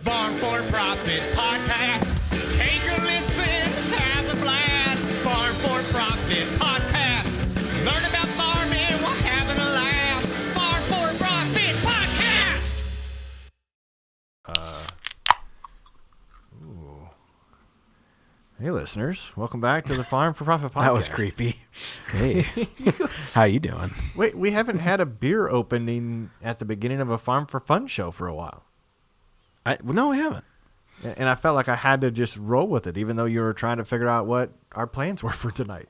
Farm for Profit Podcast. Take a listen, have a blast. Farm for Profit Podcast. Learn about farming while having a laugh. Farm for Profit Podcast. Hey, listeners. Welcome back to the Farm for Profit Podcast. That was creepy. Hey. How you doing? Wait, we haven't had a beer opening at the beginning of a Farm for Fun show for a while. No, we haven't. And I felt like I had to just roll with it, even though you were trying to figure out what our plans were for tonight.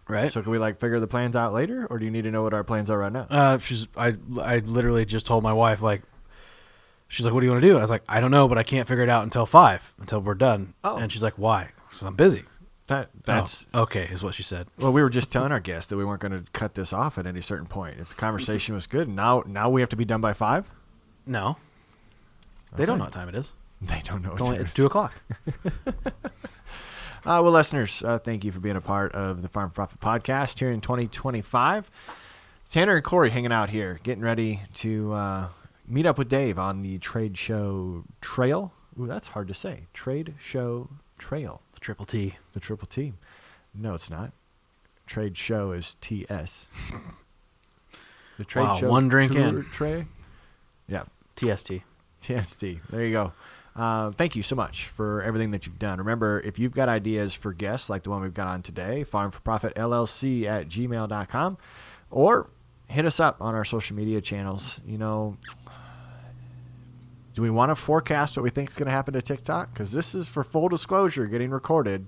Right. So can we figure the plans out later, or do you need to know what our plans are right now? I literally just told my wife, she's like, what do you want to do? I was like, I don't know, but I can't figure it out until we're done. Oh. And she's like, why? Because I'm busy. That's okay, is what she said. Well, we were just telling our guests that we weren't going to cut this off at any certain point. If the conversation was good, now we have to be done by 5? No. They don't know what time it is. They don't know. It's 2 o'clock. Well, listeners, thank you for being a part of the Farm for Profit Podcast here in 2025. Tanner and Corey hanging out here, getting ready to meet up with Dave on the Trade Show Trail. Ooh, that's hard to say. Trade Show Trail. The triple T. The triple T. No, it's not. Trade Show is TS. The Trade Wow, Show one drink in. Yeah. TST. TST. There you go. Thank you so much for everything that you've done. Remember, if you've got ideas for guests like the one we've got on today, farmforprofitllc@gmail.com, or hit us up on our social media channels. You know, do we want to forecast what we think is going to happen to TikTok? Because this is, for full disclosure, getting recorded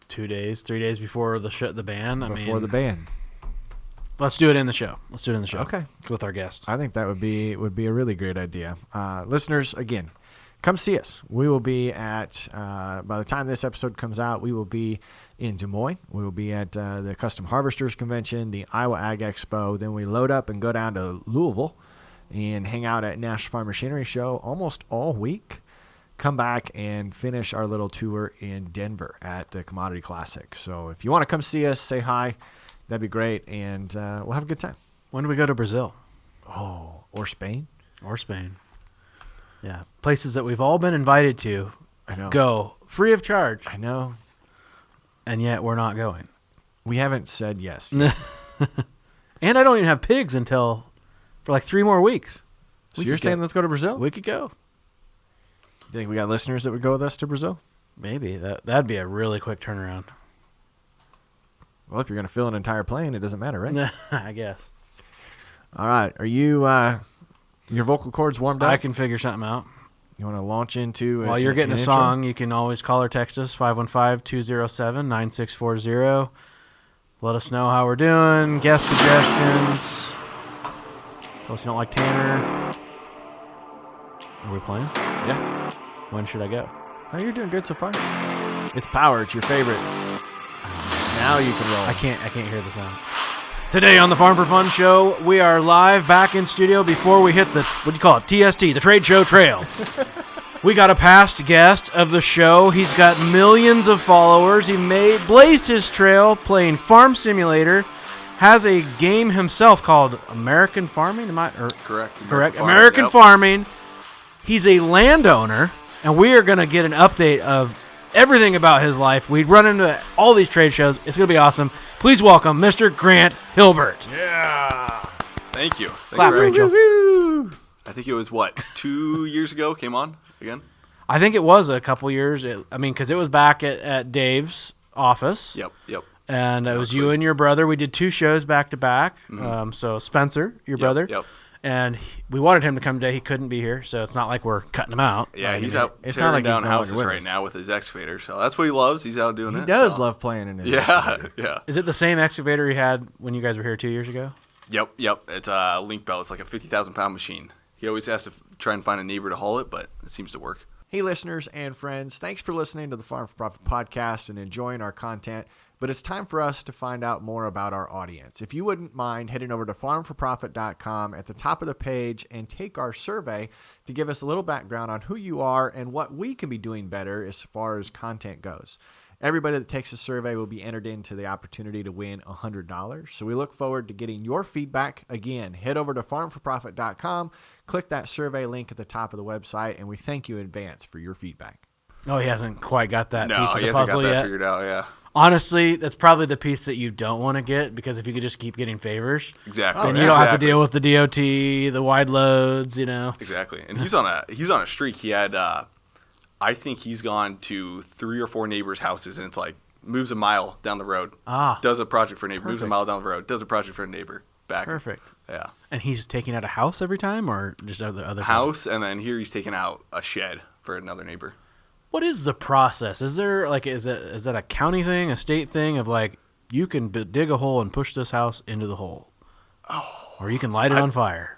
3 days before the ban. before the ban. Let's do it in the show. Okay. With our guests. I think that would be a really great idea. Listeners, again, come see us. We will be at, by the time this episode comes out, we will be in Des Moines. We will be at the Custom Harvesters Convention, the Iowa Ag Expo. Then we load up and go down to Louisville and hang out at National Farm Machinery Show almost all week. Come back and finish our little tour in Denver at the Commodity Classic. So if you want to come see us, say hi. That'd be great, and we'll have a good time. When do we go to Brazil? Oh, or Spain. Yeah, places that we've all been invited to. I know. Go free of charge. I know. And yet we're not going. We haven't said yes yet. And I don't even have pigs for 3 more weeks. So you're saying let's go to Brazil? We could go. Do you think we got listeners that would go with us to Brazil? Maybe. That'd be a really quick turnaround. Well, if you're going to fill an entire plane, it doesn't matter, right? I guess. All right. Are you, your vocal cords warmed up? I can figure something out. You want to launch into While you're getting an a intro? song, you can always call or text us, 515-207-9640. Let us know how we're doing, guest suggestions. Tell us you don't like Tanner. Are we playing? Yeah. When should I go? Oh, you're doing good so far. It's Power. It's your favorite. Now you can roll. I can't hear the sound. Today on the Farm for Fun show, we are live back in studio before we hit the, what do you call it, TST, the Trade Show Trail. We got a past guest of the show. He's got millions of followers. He blazed his trail playing Farm Simulator. Has a game himself called American Farming. Correct. American Farming. He's a landowner, and we are going to get an update of everything about his life. We run into all these trade shows. It's going to be awesome. Please welcome Mr. Grant Hilbert. Yeah. Thank you. Clap, Rachel. I think it was, 2 years ago came on again? I think it was a couple years. Because it was back at Dave's office. Yep. And it was you and your brother. We did 2 shows back to back. Mm-hmm. So Spencer, your brother. Yep. And we wanted him to come today. He couldn't be here, so it's not like we're cutting him out. Yeah, he's out it's tearing not like down he's no longer houses with right us. now with his excavator. So that's what he loves. He's out doing it. He does so. love playing in it. Yeah. Is it the same excavator he had when you guys were here 2 years ago? Yep. It's a link belt. It's like a 50,000-pound machine. He always has to try and find a neighbor to haul it, but it seems to work. Hey, listeners and friends, thanks for listening to the Farm for Profit podcast and enjoying our content. But it's time for us to find out more about our audience. If you wouldn't mind heading over to farmforprofit.com at the top of the page and take our survey to give us a little background on who you are and what we can be doing better as far as content goes. Everybody that takes the survey will be entered into the opportunity to win $100. So we look forward to getting your feedback. Again, head over to farmforprofit.com, click that survey link at the top of the website, and we thank you in advance for your feedback. Oh, he hasn't quite got that piece of he the hasn't puzzle got that yet. figured out. Yeah, Honestly, that's probably the piece that you don't want to get, because if you could just keep getting favors, exactly. then you don't have to deal with the DOT, the wide loads, you know. Exactly. And he's on a streak. He had I think he's gone to 3 or 4 neighbors' houses, and it's like moves a mile down the road. Does a project for a neighbor. Moves a mile down the road. Does a project for a neighbor. Back. Perfect. Yeah. And he's taking out a house every time, or just other house, and then here he's taking out a shed for another neighbor. What is the process? Is there is that a county thing, a state thing of like you can dig a hole and push this house into the hole, or you can light it on fire?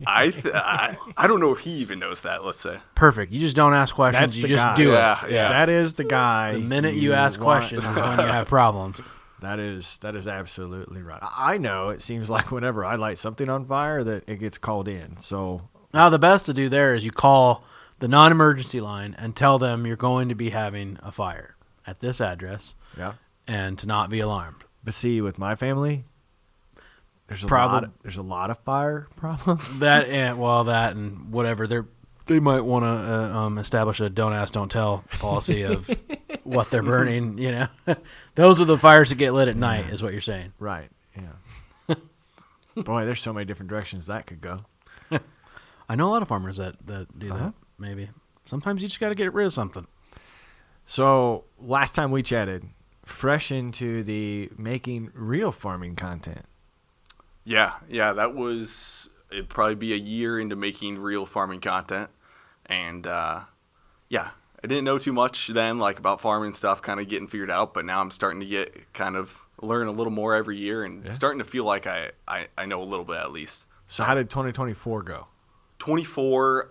I don't know if he even knows that. Let's say. Perfect. You just don't ask questions. That's You the just guy. do Yeah, it. yeah. That is the guy. The minute you ask questions is when you have problems. That is absolutely right. I know it seems like whenever I light something on fire that it gets called in. So Now the best to do there is you call the non-emergency line and tell them you're going to be having a fire at this address, yeah. and to not be alarmed. But see, with my family, there's a lot of fire problems. That and whatever they might want to establish a don't ask, don't tell policy of what they're burning. You know, those are the fires that get lit at night, is what you're saying. Right. Yeah. Boy, there's so many different directions that could go. I know a lot of farmers that do that. Maybe sometimes you just got to get rid of something. So last time we chatted, fresh into the making real farming content. Yeah, that was, it'd probably be a year into making real farming content. And, I didn't know too much then, like about farming stuff, kind of getting figured out, but now I'm starting to learn a little more every year, and starting to feel like I know a little bit at least. So how did 2024 go? 24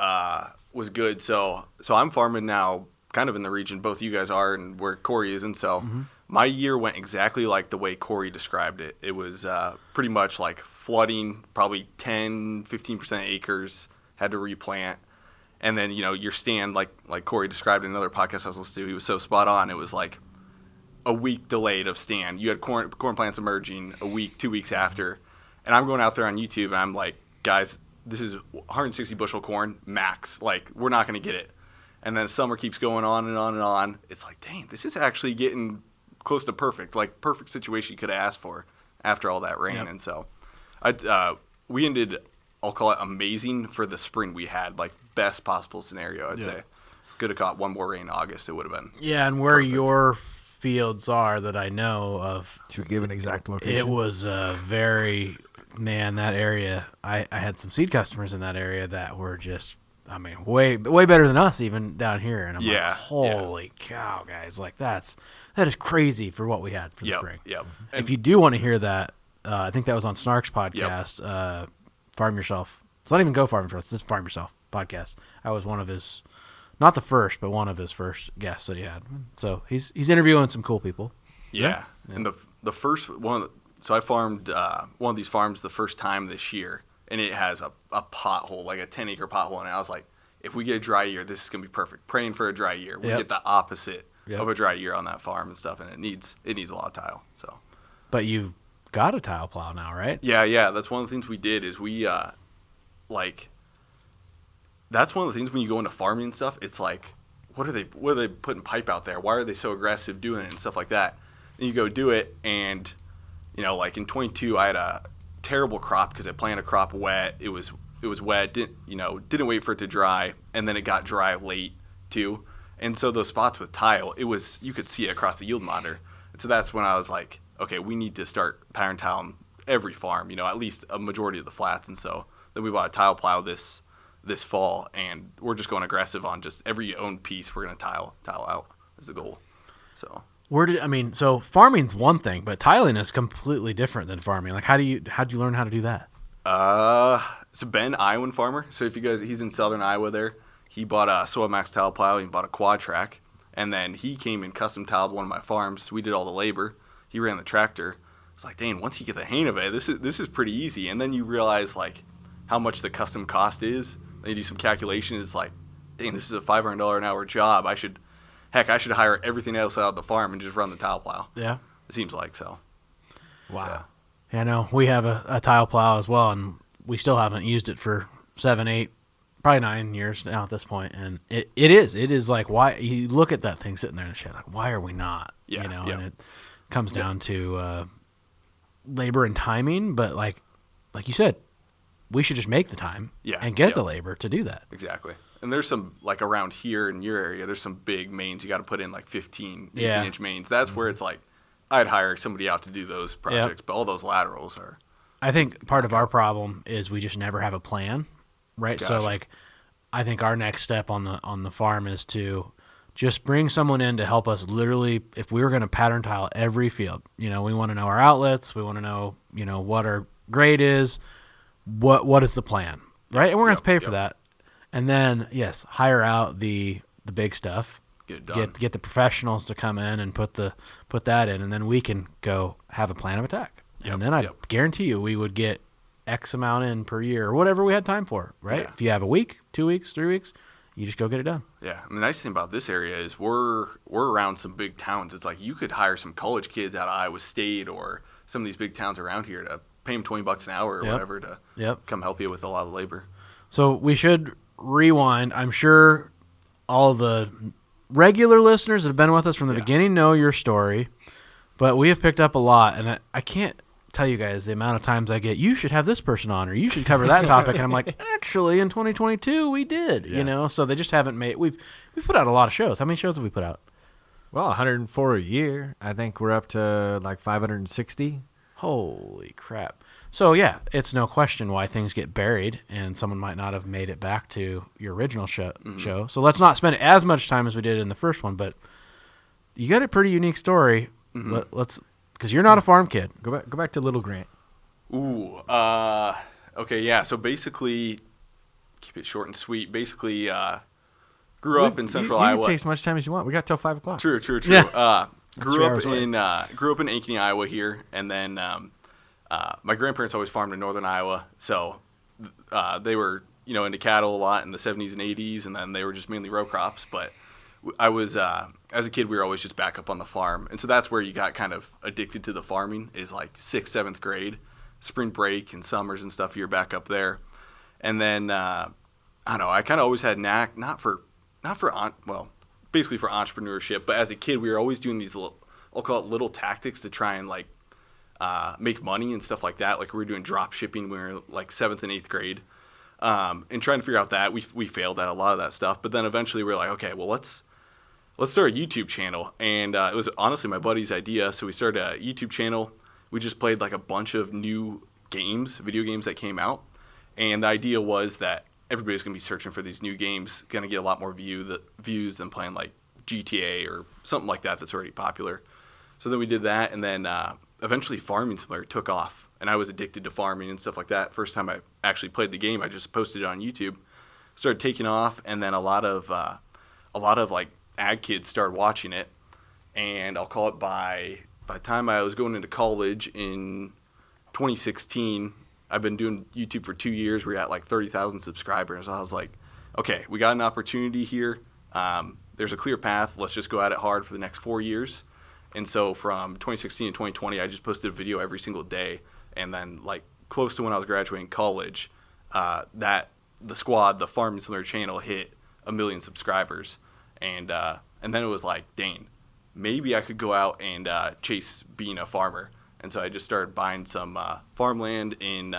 was good. So I'm farming now kind of in the region both you guys are and where Corey is. And so my year went exactly like the way Corey described it. It was pretty much like flooding, probably 10, 15% acres, had to replant. And then, your stand, like Corey described in another podcast I was listening to, he was so spot on. It was like a week delayed of stand. You had corn plants emerging a week, 2 weeks after. And I'm going out there on YouTube and I'm like, guys, this is 160 bushel corn max. Like, we're not going to get it. And then summer keeps going on and on and on. It's like, dang, this is actually getting close to perfect. Like, perfect situation you could have asked for after all that rain. Yep. And so we ended, I'll call it amazing for the spring we had. Like, best possible scenario, I'd say. Could have caught one more rain in August. It would have been and where perfect. Your fields are that I know of. Should we give an exact location? It was very... Man, that area, I had some seed customers in that area that were just, way better than us even down here. And I'm like, holy cow, guys. Like, that is crazy for what we had for the spring. Yep. If you do want to hear that, I think that was on Snark's podcast, Farm Yourself. It's not even Go Farm Yourself. It's this Farm Yourself podcast. I was one of his, not the first, but one of his first guests that he had. So he's interviewing some cool people. Yeah. And the first one, so I farmed one of these farms the first time this year, and it has a pothole, like a 10-acre pothole, and I was like, if we get a dry year, this is going to be perfect. Praying for a dry year. We get the opposite of a dry year on that farm and stuff, and it needs a lot of tile. So, but you've got a tile plow now, right? Yeah. That's one of the things we did is we, that's one of the things when you go into farming and stuff, it's like, what are they putting pipe out there? Why are they so aggressive doing it and stuff like that? And you go do it, and like in 22, I had a terrible crop because I planted a crop wet. It was wet. Didn't wait for it to dry, and then it got dry late too. And so those spots with tile, you could see it across the yield monitor. And so that's when I was like, okay, we need to start pattern tiling every farm. At least a majority of the flats. And so then we bought a tile plow this fall, and we're just going aggressive on just every owned piece. We're gonna tile out is the goal. So. So farming's one thing, but tiling is completely different than farming. Like, how'd you learn how to do that? So Ben, Iowan farmer. So if you guys, he's in southern Iowa there. He bought a Soil Max tile plow. He bought a quad track, and then he came and custom tiled one of my farms. We did all the labor. He ran the tractor. It's like, dang, once you get the hang of it, this is pretty easy. And then you realize like how much the custom cost is. Then you do some calculations. It's like, dang, this is a $500 an hour job. I should heck, I should hire everything else out of the farm and just run the tile plow. Yeah. It seems like so. Wow. Yeah, no, we have a tile plow as well, and we still haven't used it for 7, 8, probably 9 years now at this point. And it is like, why you look at that thing sitting there in the shed, like, why are we not? Yeah, You know, yeah. and it comes down to labor and timing. But like you said, we should just make the time and get the labor to do that. Exactly. And there's some, like around here in your area, there's some big mains you got to put in, like 15, 18-inch mains. That's where it's like, I'd hire somebody out to do those projects, but all those laterals are. I think part of our problem is we just never have a plan, right? Gotcha. So like, I think our next step on the farm is to just bring someone in to help us literally, if we were going to pattern tile every field, you know, we want to know our outlets, we want to know, you know, what our grade is, what is the plan, right? And we're going to pay for that. And then, yes, hire out the big stuff. Get it done. Get the professionals to come in and put that in, and then we can go have a plan of attack. And then I guarantee you we would get X amount in per year or whatever we had time for, right? Yeah. If you have a week, 2 weeks, 3 weeks, you just go get it done. Yeah, and the nice thing about this area is we're around some big towns. It's like you could hire some college kids out of Iowa State or some of these big towns around here to pay them $20 an hour or whatever to come help you with a lot of labor. So we should rewind. I'm sure all the regular listeners that have been with us from the beginning know your story, but we have picked up a lot, and I can't tell you guys the amount of times I get, you should have this person on, or you should cover that topic, and I'm like, actually, in 2022, we did, you know, so they just haven't made, we've put out a lot of shows. How many shows have we put out? Well, 104 a year. I think we're up to like 560. Holy crap. So, yeah, it's no question why things get buried, and someone might not have made it back to your original show. So let's not spend as much time as we did in the first one, but you got a pretty unique story. Let's, because you're not a farm kid. Go back to Little Grant. Ooh, okay, yeah. So basically, keep it short and sweet. Basically, grew up in Central you Iowa. can take as much time as you want. We got till 5 o'clock. True. Yeah. Grew up in Ankeny, Iowa here, and then my grandparents always farmed in northern Iowa, so they were into cattle a lot in the 70s and 80s, and then they were just mainly row crops. But I was as a kid, we were always just back up on the farm, and so that's where you got kind of addicted to the farming. Is like 6th, 7th grade, spring break and summers and stuff. You're back up there, and then I don't know. I kind of always had knack basically for entrepreneurship. But as a kid, we were always doing these I'll call it little tactics to try and like make money and stuff like that. Like we were doing drop shipping when we were like 7th and 8th grade, and trying to figure out that we failed at a lot of that stuff. But then eventually we were like, okay, well let's start a YouTube channel. And it was honestly my buddy's idea. So we started a YouTube channel. We just played like a bunch of new video games that came out. And the idea was that everybody's going to be searching for these new games, going to get a lot more views than playing like GTA or something like that that's already popular. So then we did that, and then eventually Farming Simulator took off, and I was addicted to farming and stuff like that. First time I actually played the game, I just posted it on YouTube. Started taking off, and then a lot of like ag kids started watching it, and I'll call it by the time I was going into college in 2016. I've been doing YouTube for 2 years. We're at like 30,000 subscribers. I was like, okay, we got an opportunity here. There's a clear path. Let's just go at it hard for the next 4 years. And so from 2016 to 2020, I just posted a video every single day. And then like close to when I was graduating college, the Farming Simulator channel hit 1 million subscribers. And then it was like, dang, maybe I could go out and chase being a farmer. And so I just started buying some farmland in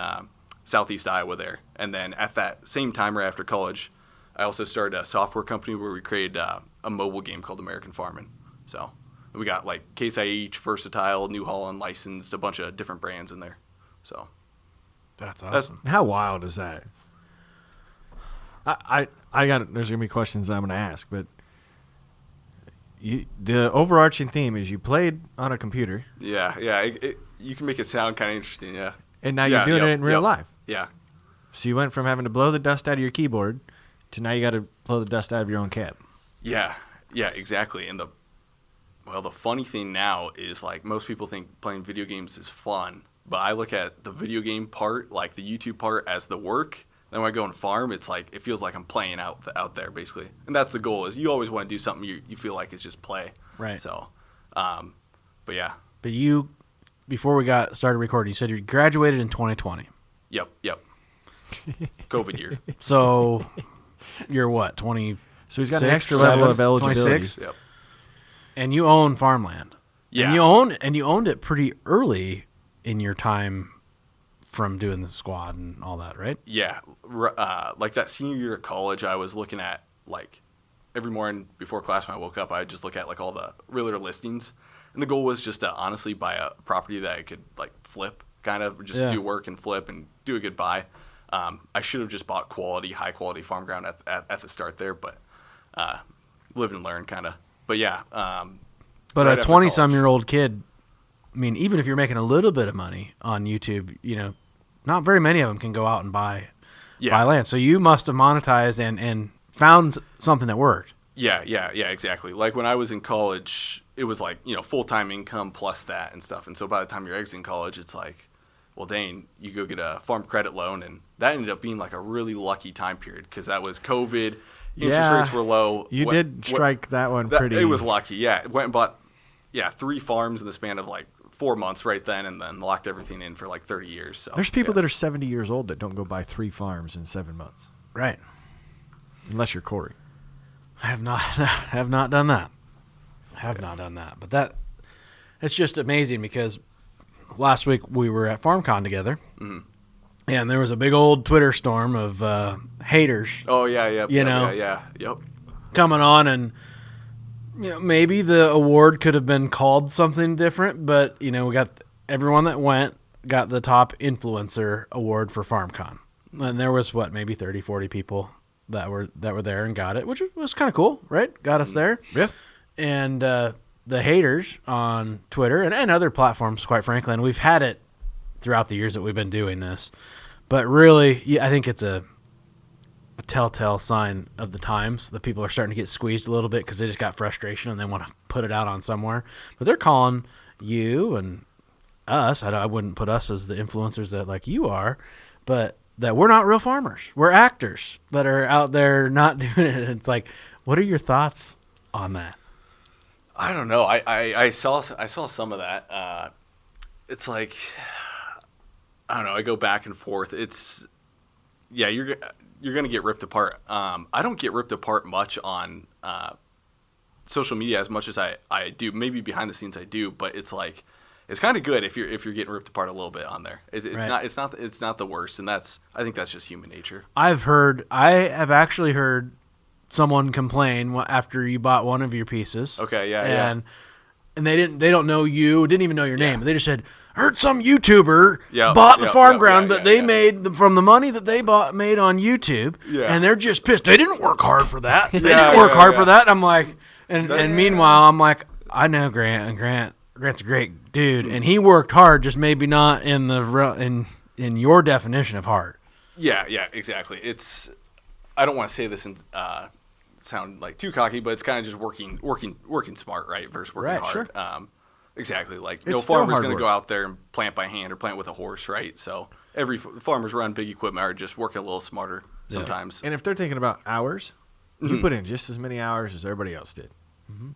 southeast Iowa there. And then at that same time, right after college, I also started a software company where we created a mobile game called American Farming. So we got like Case IH, Versatile, New Holland, licensed, a bunch of different brands in there. So that's awesome. How wild is that? I got. There's gonna be questions that I'm gonna ask, but the overarching theme is you played on a computer. Yeah. You can make it sound kind of interesting, yeah. And now you're doing it in real life. Yeah. So you went from having to blow the dust out of your keyboard to now you got to blow the dust out of your own cab. Yeah, exactly. And the funny thing now is like most people think playing video games is fun, but I look at the video game part, like the YouTube part, as the work. Then when I go and farm, it's like it feels like I'm playing out there basically, and that's the goal. Is you always want to do something you feel like it's just play. Right. So, but yeah. But you, before we started recording, you said you graduated in 2020. Yep. COVID year. So you're what, 20? So he's got an extra level of eligibility. 26? Yep. And you own farmland. Yeah. And you owned it pretty early in your time from doing the squad and all that, right? Yeah. Like that senior year of college, I was looking at like every morning before class when I woke up, I would just look at like all the realtor listings. And the goal was just to honestly buy a property that I could like flip, kind of just do work and flip and do a good buy. I should have just bought high quality farm ground at the start there, but live and learn kind of. But yeah. But right a 20-some-year-old kid, I mean, even if you're making a little bit of money on YouTube, not very many of them can go out and buy land. So you must have monetized and found something that worked. Yeah, exactly. Like when I was in college, it was like, full-time income plus that and stuff. And so by the time you're exiting college, it's like, well, dang, you go get a farm credit loan. And that ended up being like a really lucky time period because that was COVID. Interest rates were low. You did strike that one pretty. It was lucky, yeah. Went and bought, 3 farms in the span of like 4 months right then and then locked everything in for like 30 years. So there's people that are 70 years old that don't go buy 3 farms in 7 months. Right. Unless you're Corey. I have not done that. But it's just amazing because last week we were at FarmCon together, and there was a big old Twitter storm of haters. Oh yeah, yep. Coming on, and maybe the award could have been called something different, but we got everyone that went got the top influencer award for FarmCon, and there was maybe 30, 40 people that were there and got it, which was kind of cool, right? Got us there. Yeah. And the haters on Twitter and other platforms, quite frankly, and we've had it throughout the years that we've been doing this, but really, I think it's a telltale sign of the times that people are starting to get squeezed a little bit because they just got frustration and they want to put it out on somewhere. But they're calling you and us. I wouldn't put us as the influencers that like you are, but that we're not real farmers. We're actors that are out there not doing it. It's like, what are your thoughts on that? I don't know. I saw some of that. It's like, I don't know. I go back and forth. It's, you're gonna get ripped apart. I don't get ripped apart much on social media as much as I do. Maybe behind the scenes I do, but it's like it's kind of good if you're getting ripped apart a little bit on there. It's right. It's not the worst, and I think that's just human nature. I have actually heard someone complain after you bought one of your pieces. Okay, yeah. And they don't know you, didn't even know your name. They just said, heard some YouTuber bought the farm ground that they made from the money that they made on YouTube, and they're just pissed. They didn't work hard for that. They didn't work hard for that. I'm like, and meanwhile, I'm like, I know Grant, and Grant's a great dude, and he worked hard, just maybe not in in your definition of hard. Yeah, exactly. I don't want to say this and sound like too cocky, but it's kind of just working smart, right? Versus working hard. Sure. Exactly. Like no farmer's going to go out there and plant by hand or plant with a horse, right? So every farmers run big equipment are just working a little smarter sometimes. And if they're thinking about hours, you put in just as many hours as everybody else did.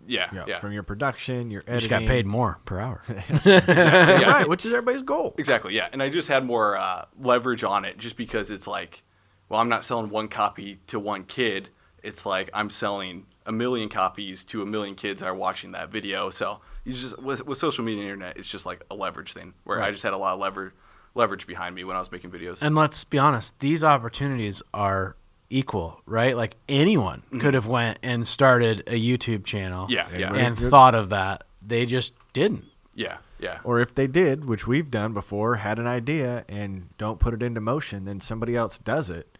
Yeah. From your production, your editing. You just got paid more per hour. Exactly. Right, which is everybody's goal. Exactly, yeah. And I just had more leverage on it just because it's like, well, I'm not selling one copy to one kid. It's like I'm selling 1 million copies to 1 million kids that are watching that video. So you just with social media and internet, it's just like a leverage thing where I just had a lot of leverage behind me when I was making videos. And let's be honest, these opportunities are equal, right? Like anyone could have went and started a YouTube channel and thought of that. They just didn't. Yeah. Or if they did, which we've done before, had an idea and don't put it into motion, then somebody else does it.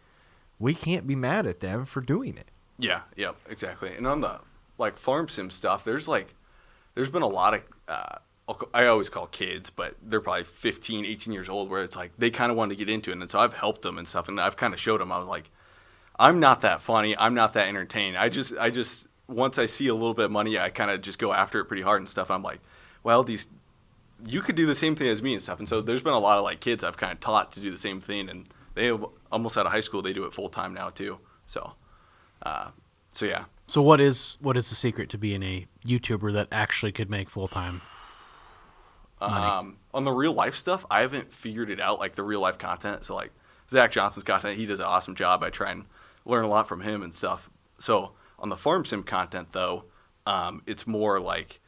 We can't be mad at them for doing it. Yeah, exactly. And on the like farm sim stuff, there's been a lot of I always call kids, but they're probably 15, 18 years old where it's like they kind of want to get into it. And so I've helped them and stuff, and I've kind of showed them. I was like, I'm not that funny. I'm not that entertaining. I just once I see a little bit of money, I kind of just go after it pretty hard and stuff. I'm like, well, you could do the same thing as me and stuff. And so there's been a lot of like kids I've kind of taught to do the same thing, and almost out of high school, they do it full time now too. So yeah. So what is the secret to being a YouTuber that actually could make full time? On the real life stuff, I haven't figured it out, like the real life content. So like Zach Johnson's content, he does an awesome job. I try and learn a lot from him and stuff. So on the farm sim content though, it's more like,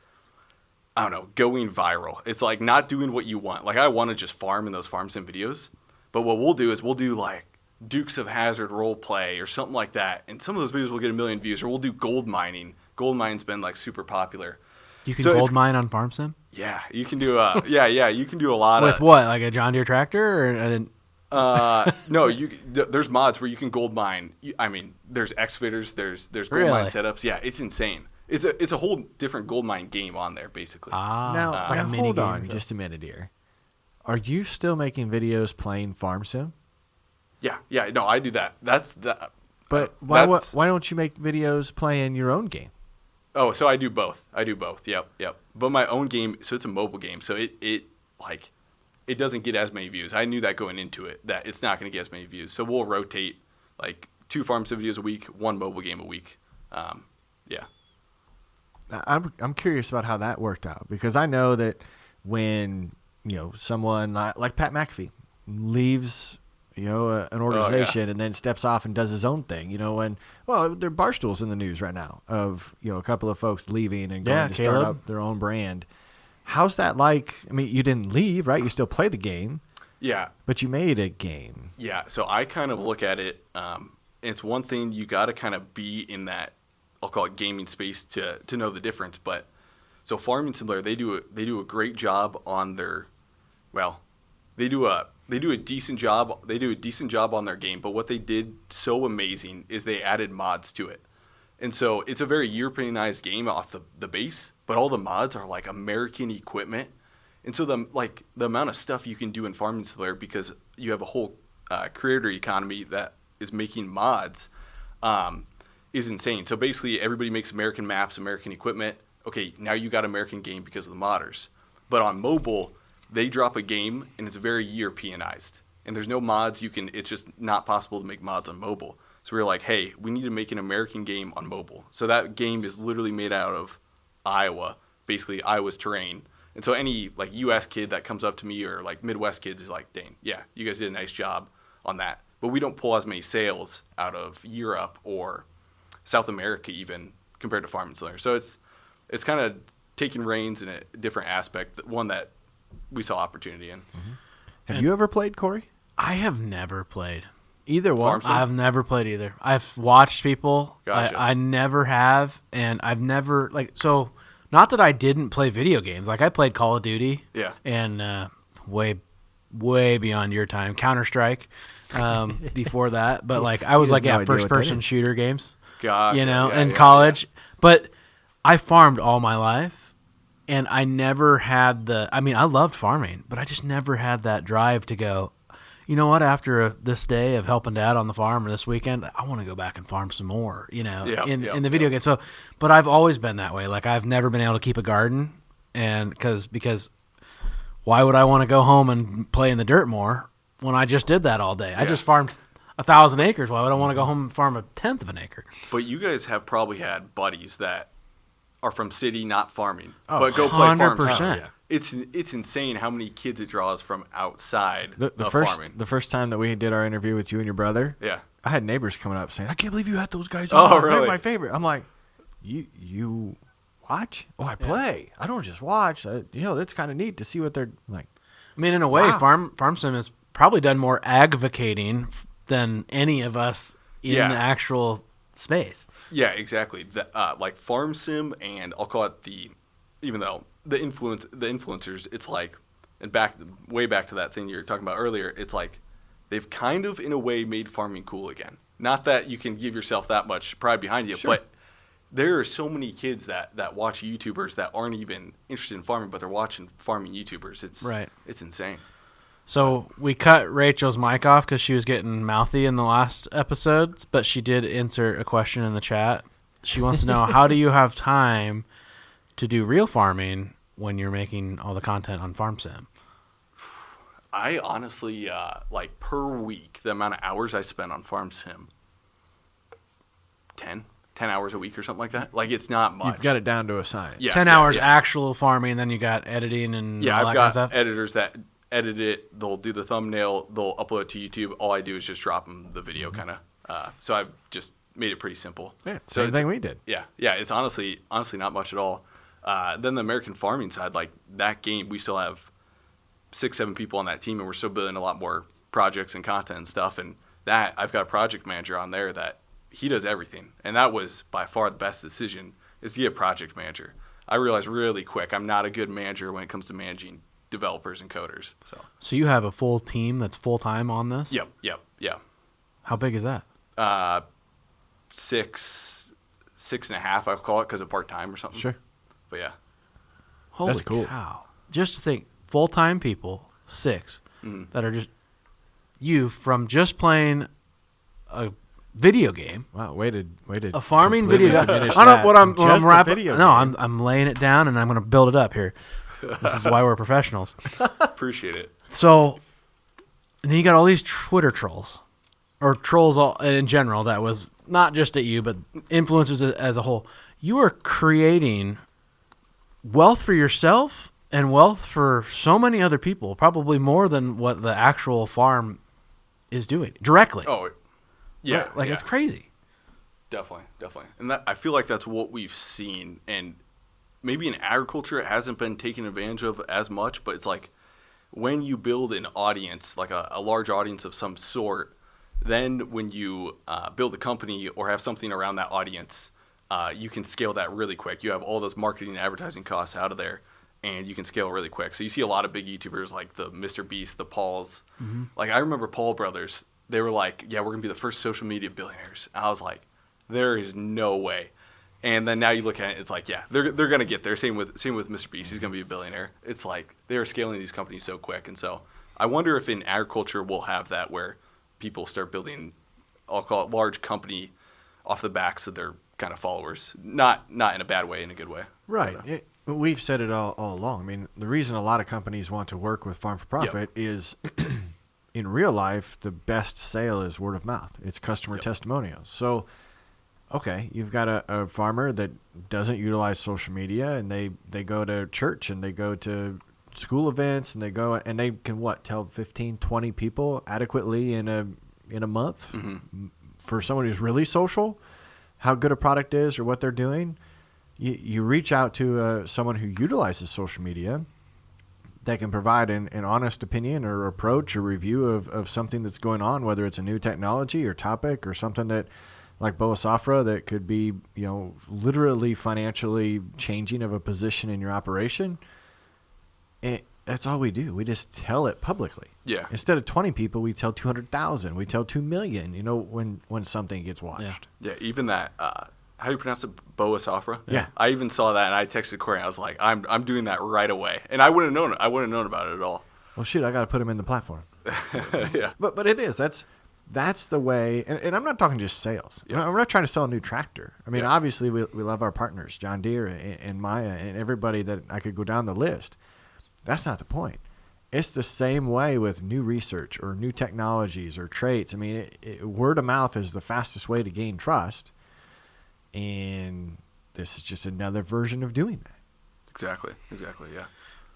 I don't know, going viral. It's like not doing what you want. Like I want to just farm in those farm sim videos, but what we'll do is we'll do like Dukes of Hazzard role play or something like that. And some of those videos will get 1 million views, or we'll do gold mining. Gold mine's been like super popular. You can gold mine on farm sim? Yeah, you can do you can do a lot with what, like a John Deere tractor? Or I didn't. No, there's mods where you can gold mine. I mean, there's excavators, there's gold mine setups. Yeah, it's insane. It's a whole different gold mine game on there, basically. Now, it's like a mini hold game. on just a minute here. Are you still making videos playing farm sim? Yeah, no, I do that. That's the. But why don't you make videos playing your own game? Oh, so I do both. Yep. But my own game, so it's a mobile game, so it doesn't get as many views. I knew that going into it, that it's not going to get as many views. So we'll rotate like 2 farm sim videos a week, 1 mobile game a week. Yeah. I'm curious about how that worked out, because I know that when someone like Pat McAfee leaves an organization and then steps off and does his own thing, there are Barstools in the news right now of a couple of folks leaving and going to start up their own brand. How's that like? I mean, you didn't leave, right? You still play the game. Yeah. But you made a game. Yeah. So I kind of look at it. It's one thing you got to kind of be in that, I'll call it gaming space to know the difference. But so Farming Simulator, they do a great job on their, they do a decent job. They do a decent job on their game. But what they did so amazing is they added mods to it. And so it's a very Europeanized game off the base, but all the mods are like American equipment. And so the amount of stuff you can do in Farming Simulator, because you have a whole creator economy that is making mods, is insane. So basically everybody makes American maps, American equipment. Okay, now you got American game because of the modders. But on mobile, they drop a game and it's very Europeanized. And there's no mods it's just not possible to make mods on mobile. So we were like, hey, we need to make an American game on mobile. So that game is literally made out of Iowa, basically Iowa's terrain. And so any like U.S. kid that comes up to me, or like Midwest kids, is like, dang, yeah, you guys did a nice job on that. But we don't pull as many sales out of Europe or South America even compared to Farming Simulator. So it's kind of taking reins in a different aspect, one that we saw opportunity in. Mm-hmm. Have you ever played, Corey? I have never played. Either one? I've never played either. I've watched people. Gotcha. I never have, and I've never not that I didn't play video games. Like I played Call of Duty. Yeah. And way beyond your time, Counter-Strike. Before that, but like I was like first-person shooter games. Gotcha. In college. Yeah. But I farmed all my life, and I never had I loved farming, but I just never had that drive to go, you know what, after this day of helping Dad on the farm or this weekend, I want to go back and farm some more, in the video game. So, but I've always been that way. Like I've never been able to keep a garden, and because why would I want to go home and play in the dirt more when I just did that all day? I just farmed 1,000 acres. Why would I want to go home and farm 1/10 of an acre? But you guys have probably had buddies that are from city, not farming, but go play 100%. farm. Yeah. It's insane how many kids it draws from outside of first, farming. The first time that we did our interview with you and your brother, yeah, I had neighbors coming up saying, "I can't believe you had those guys on. Oh, really? They're my favorite." I'm like, "You watch? Oh, I play. I don't just watch. It's kind of neat to see what they're like." I mean, in a way, Farm Sim has probably done more advocating than any of us in the actual space. Yeah, exactly. Like Farm Sim, and I'll call it the influencers. It's like, and way back to that thing you were talking about earlier. It's like they've kind of, in a way, made farming cool again. Not that you can give yourself that much pride behind you, but there are so many kids that watch YouTubers that aren't even interested in farming, but they're watching farming YouTubers. It's insane. So we cut Rachel's mic off because she was getting mouthy in the last episodes, but she did insert a question in the chat. She wants to know, how do you have time to do real farming when you're making all the content on Farm Sim? I honestly, like per week, the amount of hours I spend on Farm Sim, 10 hours a week or something like that. Like, it's not much. You've got it down to a science. Yeah, 10 hours actual farming, and then you got editing and Yeah, all I've that kind of got stuff. editors that edit it. They'll do the thumbnail. They'll upload it to YouTube. All I do is just drop them the video, kind of. So I've just made it pretty simple. Yeah, so same thing we did. Yeah, it's honestly not much at all. Then the American farming side, like that game, we still have 6-7 people on that team, and we're still building a lot more projects and content and stuff. And that I've got a project manager on there that he does everything, and that was by far the best decision, is to get a project manager. I realized really quick I'm not a good manager when it comes to managing developers and coders. So you have a full team that's full-time on this? Yep. How big is that? 6.5, I'll call it, because of part-time or something. Sure. But yeah. Holy That's cool. cow. Just to think, full-time people, 6, that are just you from just playing a video game. Wow, way to A farming completely video game. diminish I don't that what I'm from just a wrapping. video No, game. I'm laying it down and I'm going to build it up here. This is why we're professionals. Appreciate it. So, and then you got all these Twitter trolls, or trolls all, in general. That was not just at you, but influencers as a whole. You are creating wealth for yourself and wealth for so many other people, probably more than what the actual farm is doing directly. Oh, yeah. Right? Like, yeah. it's crazy. Definitely. And that, I feel like that's what we've seen. And maybe in agriculture, it hasn't been taken advantage of as much, but it's like when you build an audience, like a large audience of some sort, then when you build a company or have something around that audience, you can scale that really quick. You have all those marketing and advertising costs out of there, and you can scale really quick. So you see a lot of big YouTubers like the Mr. Beast, the Pauls. Mm-hmm. Like, I remember Paul Brothers. They were like, yeah, we're going to be the first social media billionaires. And I was like, there is no way. And then now you look at it, it's like, yeah, they're going to get there. Same with Mr. Beast. He's going to be a billionaire. It's like they're scaling these companies so quick. And so I wonder if in agriculture we'll have that where people start building, I'll call it large company off the backs of their kind of followers. Not in a bad way, in a good way. Right. But, We've said it all along. I mean, the reason a lot of companies want to work with Farm for Profit is in real life, the best sale is word of mouth. It's customer testimonials. So, okay, you've got a farmer that doesn't utilize social media, and they go to church and they go to school events and they go and they can tell 15, 20 people adequately in a month. Mm-hmm. For someone who's really social, how good a product is or what they're doing. You reach out to someone who utilizes social media that can provide an honest opinion or approach or review of something that's going on, whether it's a new technology or topic or something that, like Boa Safra, that could be, literally financially changing of a position in your operation. That's all we do. We just tell it publicly. Yeah. Instead of 20 people, we tell 200,000. We tell 2 million, when something gets watched. Yeah, even that, how do you pronounce it? Boa Safra? Yeah. I even saw that, and I texted Corey, and I was like, I'm doing that right away. And I wouldn't have known it. I wouldn't have known about it at all. Well, shoot, I got to put them in the platform. Yeah. But it is. That's the way. And I'm not talking just sales. Yeah. We're not trying to sell a new tractor. I mean, Yeah. obviously, we love our partners, John Deere and Maya and everybody that I could go down the list. That's not the point. It's the same way with new research or new technologies or traits. I mean, word of mouth is the fastest way to gain trust. And this is just another version of doing that. Exactly, yeah.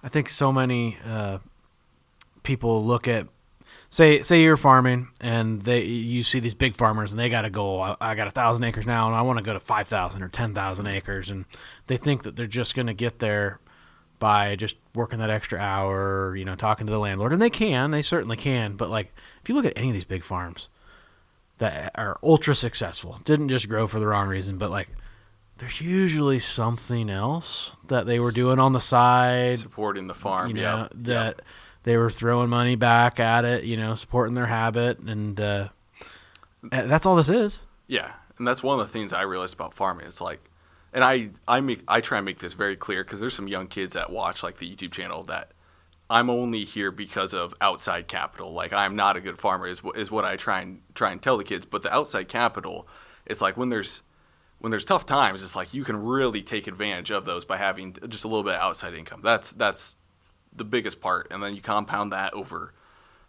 I think so many people look at, say you're farming and you see these big farmers and they got to go, I got 1,000 acres now and I want to go to 5,000 or 10,000 acres, and they think that they're just going to get there by just working that extra hour, talking to the landlord. And they certainly can. But like, if you look at any of these big farms that are ultra successful, didn't just grow for the wrong reason, but like, there's usually something else that they were doing on the side, Supporting the farm, that they were throwing money back at it, supporting their habit. And that's all this is. Yeah, and that's one of the things I realized about farming. It's like, and I try and make this very clear because there's some young kids that watch like the YouTube channel that I'm only here because of outside capital. Like, I'm not a good farmer is what I try and tell the kids. But the outside capital, it's like when there's tough times, it's like you can really take advantage of those by having just a little bit of outside income. That's the biggest part, and then you compound that over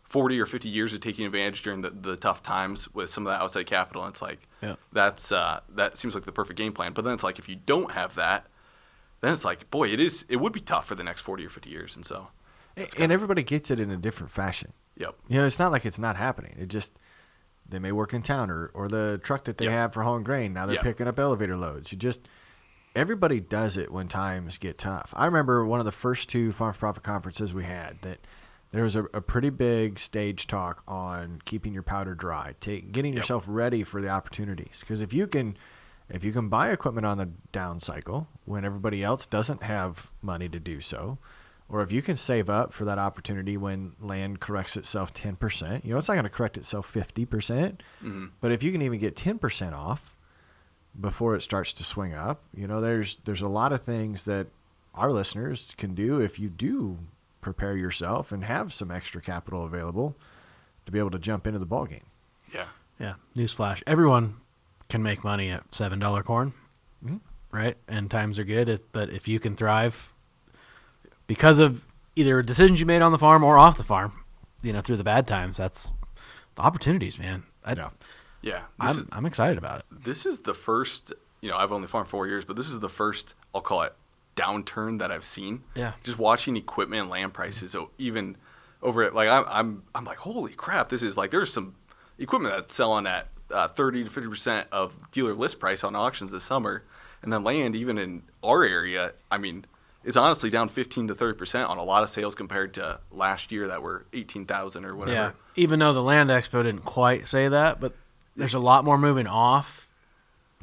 40 or 50 years of taking advantage during the tough times with some of that outside capital. And it's like, that seems like the perfect game plan. But then it's like, if you don't have that, then it's like, boy, it would be tough for the next 40 or 50 years. And so, and everybody gets it in a different fashion. Yep. You know, it's not like it's not happening. It just, they may work in town or the truck that they have for hauling grain. Now they're picking up elevator loads. Everybody does it when times get tough. I remember one of the first 2 Farm for Profit conferences we had that there was a pretty big stage talk on keeping your powder dry, getting yourself ready for the opportunities. Because if you can buy equipment on the down cycle when everybody else doesn't have money to do so, or if you can save up for that opportunity when land corrects itself 10%, you know, it's not going to correct itself 50%, but if you can even get 10% off before it starts to swing up, you know, there's a lot of things that our listeners can do if you do prepare yourself and have some extra capital available to be able to jump into the ball game. Yeah. Newsflash: everyone can make money at $7 corn, right? And times are good, but if you can thrive because of either decisions you made on the farm or off the farm, you know, through the bad times, that's the opportunities, man. I'm excited about it. This is the first, you know, I've only farmed 4 years, but this is the first, I'll call it, downturn that I've seen. Yeah. Just watching equipment and land prices, so even over it, like I'm like, holy crap, this is like, there's some equipment that's selling at 30 to 50% of dealer list price on auctions this summer, and then land, even in our area, I mean, it's honestly down 15 to 30% on a lot of sales compared to last year that were 18,000 or whatever. Yeah. Even though the Land Expo didn't quite say that, but there's a lot more moving off,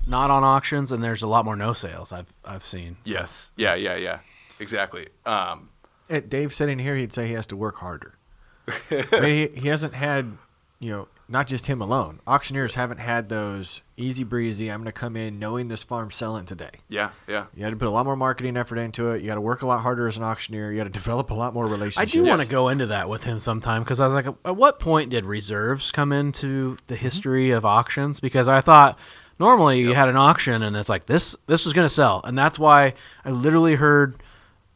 not on auctions, and there's a lot more no sales I've seen. So. Yes. Yeah. Exactly. Dave sitting here, he'd say he has to work harder. I mean, he hasn't had, you know, not just him alone. Auctioneers haven't had those easy breezy, I'm going to come in knowing this farm's selling today. Yeah. You had to put a lot more marketing effort into it. You got to work a lot harder as an auctioneer. You got to develop a lot more relationships. I do want to go into that with him sometime, because I was like, at what point did reserves come into the history of auctions? Because I thought normally you had an auction and it's like, this is going to sell. And that's why I literally heard,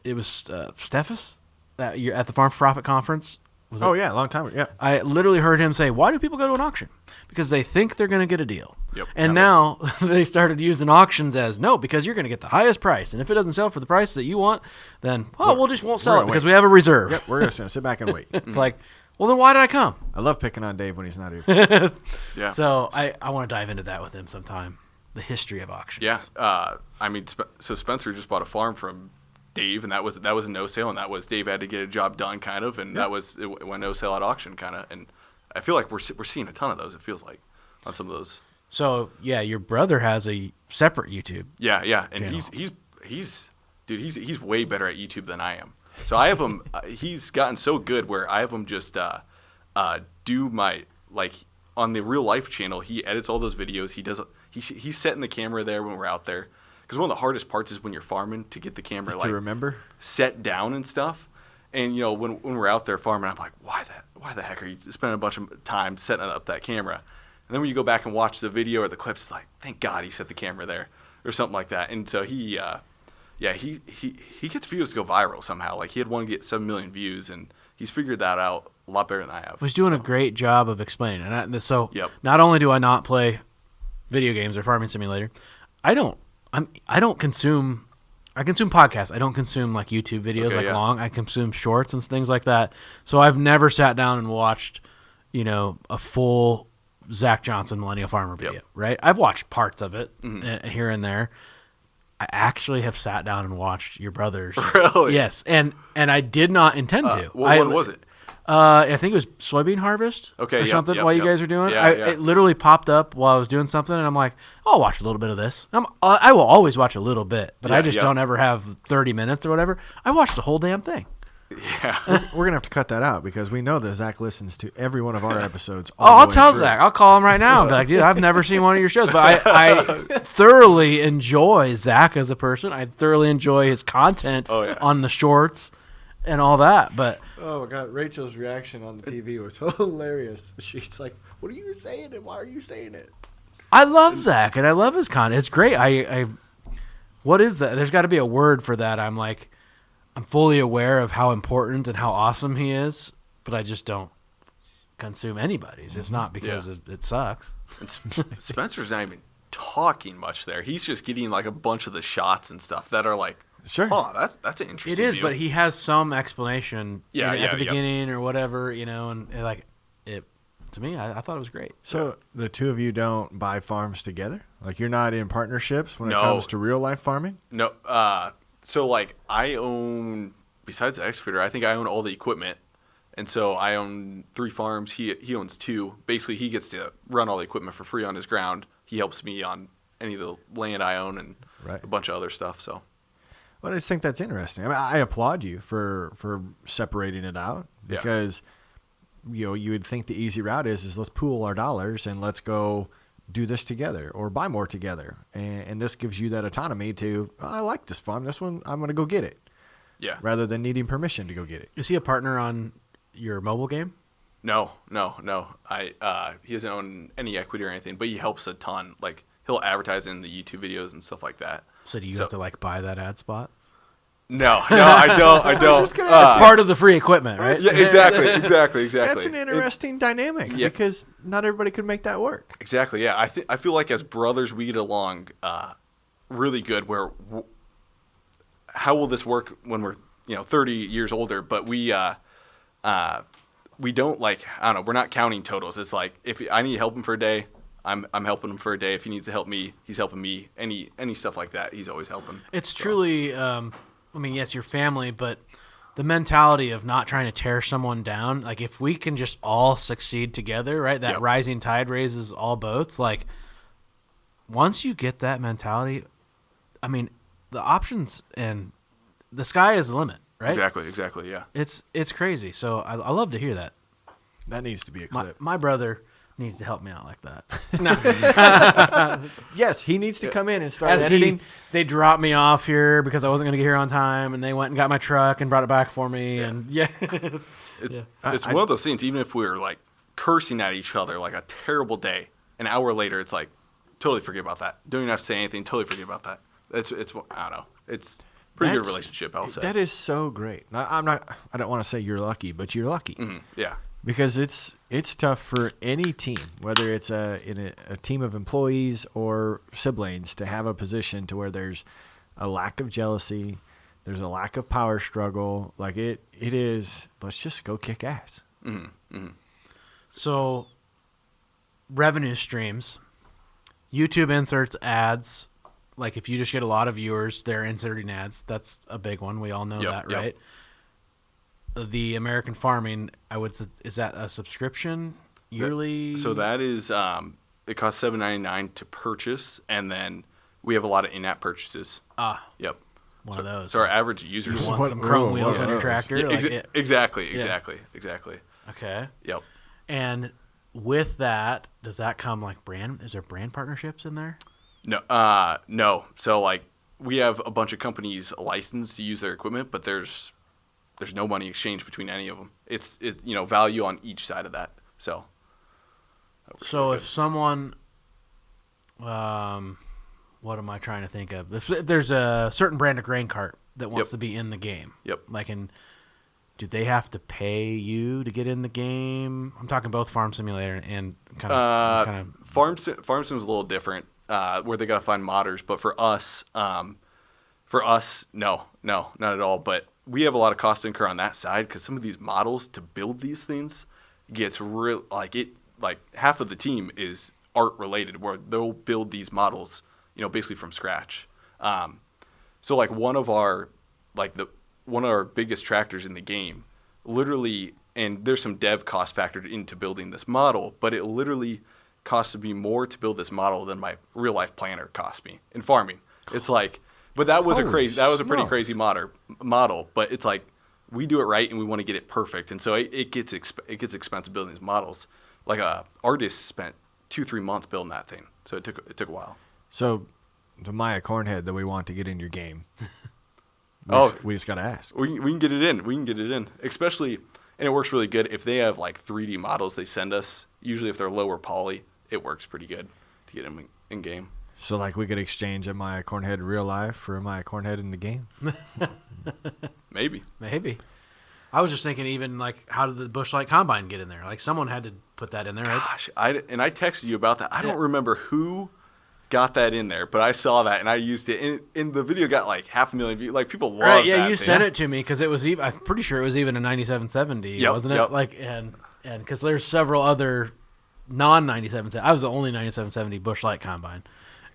it was Steffes at the Farm for Profit conference. Oh, yeah, a long time ago. Yeah. I literally heard him say, why do people go to an auction? Because they think they're going to get a deal. Yep. And now they started using auctions as, no, because you're going to get the highest price. And if it doesn't sell for the price that you want, then, we just won't sell it because we have a reserve. Yep, we're just going to sit back and wait. It's like, well, then why did I come? I love picking on Dave when he's not here. Yeah. So I want to dive into that with him sometime, the history of auctions. Yeah. I mean, so Spencer just bought a farm from Dave, and that was a no sale, and that was Dave had to get a job done, kind of, and that was it went no sale at auction, kind of, and I feel like we're seeing a ton of those. It feels like on some of those. So yeah, your brother has a separate YouTube. Yeah, and channel. he's way better at YouTube than I am. So I have him. He's gotten so good where I have him just do my, like, on the real life channel. He edits all those videos. He's setting the camera there when we're out there. Because one of the hardest parts is when you're farming to get the camera to remember set down and stuff. And you know, when we're out there farming, I'm like, why the heck are you spending a bunch of time setting up that camera? And then when you go back and watch the video or the clips, it's like, thank God he set the camera there or something like that. And so he gets views to go viral somehow. Like, he had one get 7 million views, and he's figured that out a lot better than I have. He's doing a great job of explaining. And not only do I not play video games or Farming Simulator, I consume podcasts. I don't consume like YouTube videos long. I consume shorts and things like that. So I've never sat down and watched, you know, a full Zach Johnson Millennial Farmer video, right? I've watched parts of it here and there. I actually have sat down and watched your brother's. Really? Yes, and I did not intend to. What was it? I think it was soybean harvest or something while you guys were doing. It literally popped up while I was doing something, and I'm like, I'll watch a little bit of this. I will always watch a little bit, but I just don't ever have 30 minutes or whatever. I watched the whole damn thing. Yeah. We're going to have to cut that out because we know that Zach listens to every one of our episodes. I'll tell Zach. I'll call him right now and be like, dude, I've never seen one of your shows. But I thoroughly enjoy Zach as a person. I thoroughly enjoy his content on the shorts and all that. But oh my God, Rachel's reaction on the TV was hilarious. She's like, "What are you saying, and why are you saying it?" I love Zach, and I love his content. It's great. What is that? There's got to be a word for that. I'm fully aware of how important and how awesome he is, but I just don't consume anybody's. It's not because it sucks. And Spencer's not even talking much there. He's just getting like a bunch of the shots and stuff that are like, Sure. oh, that's an interesting It is, view. but he has some explanation at the yeah. beginning or whatever, and like it. To me, I thought it was great. So the two of you don't buy farms together? Like you're not in partnerships when it No. comes to real life farming? No, so like I own, besides the excavator, I think I own all the equipment. And so I own 3 farms. He owns 2. Basically, he gets to run all the equipment for free on his ground. He helps me on any of the land I own and Right. a bunch of other stuff. So Well, I just think that's interesting. I mean, I applaud you for separating it out because you would think the easy route is let's pool our dollars and let's go do this together or buy more together. And this gives you that autonomy to, I like this farm. This one, I'm going to go get it. yeah, Rather than needing permission to go get it. Is he a partner on your mobile game? no. He doesn't own any equity or anything, but he helps a ton. Like he'll advertise in the YouTube videos and stuff like that. So do you have to like buy that ad spot? No, I don't. It's part of the free equipment, right? Yeah, exactly. That's an interesting dynamic because not everybody could make that work. Exactly. Yeah, I feel like as brothers we get along really good. How will this work when we're 30 years older? But we don't like, I don't know. We're not counting totals. It's like if I need to help him for a day, I'm helping him for a day. If he needs to help me, he's helping me. Any stuff like that, he's always helping. It's truly, I mean, yes, your family, but the mentality of not trying to tear someone down. Like if we can just all succeed together, right? That rising tide raises all boats. Like once you get that mentality, I mean, the options and the sky is the limit, right? Exactly. Yeah. It's crazy. So I love to hear that. That needs to be a clip. My brother needs to help me out like that. Yes, he needs to come in and start editing. They dropped me off here because I wasn't going to get here on time, and they went and got my truck and brought it back for me. And It's one of those things. Even if we're like cursing at each other like a terrible day, an hour later, it's like totally forget about that. Don't even have to say anything. Totally forget about that. It's I don't know. It's a pretty good relationship, I'll say. That is so great. I don't want to say you're lucky, but you're lucky. Mm-hmm. Yeah. Because it's tough for any team, whether it's a team of employees or siblings, to have a position to where there's a lack of jealousy, there's a lack of power struggle. Like it is, let's just go kick ass. Mm-hmm. Mm-hmm. So, revenue streams, YouTube inserts ads. Like if you just get a lot of viewers, they're inserting ads. That's a big one. We all know that, right? The American farming, is that a subscription yearly? So that is it costs $7.99 to purchase, and then we have a lot of in-app purchases. Yep. One of those. So our average users You want some chrome wheels on your tractor? Exactly. Okay. Yep. And with that, does that come like is there brand partnerships in there? No. So like we have a bunch of companies licensed to use their equipment, but there's no money exchange between any of them. It's value on each side of that. So if someone, what am I trying to think of? If there's a certain brand of grain cart that wants to be in the game. Yep. Do they have to pay you to get in the game? I'm talking both Farm Simulator and kind of. Farm Sim's a little different, where they gotta find modders. But for us, no, not at all. But we have a lot of cost to incur on that side because some of these models to build these things gets real. Like half of the team is art related, where they'll build these models, basically from scratch. So like one of our biggest tractors in the game, literally, and there's some dev cost factored into building this model, but it literally costs me more to build this model than my real life planner cost me in farming. It's like, but that was a pretty crazy model, but it's like we do it right and we want to get it perfect, and so it gets expensive building these models. Like a artist spent 2-3 months building that thing, so it took a while. So the Maya Cornhead that we want to get in your game. We just got to ask. We can get it in. Especially, and it works really good if they have like 3D models they send us. Usually if they're lower poly, it works pretty good to get them in game. So like we could exchange a Maya Cornhead in real life for a Maya Cornhead in the game? Maybe. I was just thinking, even like, how did the Busch Light Combine get in there? Like, someone had to put that in there, right? Gosh, I texted you about that. I don't remember who got that in there, but I saw that and I used it. And the video got like 500,000 views. Like, people love Right, yeah, that you thing. sent it to me because it was even. I'm pretty sure it was even a 9770, wasn't it? Yep. Like, and because there's several other non-9770. I was the only 9770 Busch Light Combine,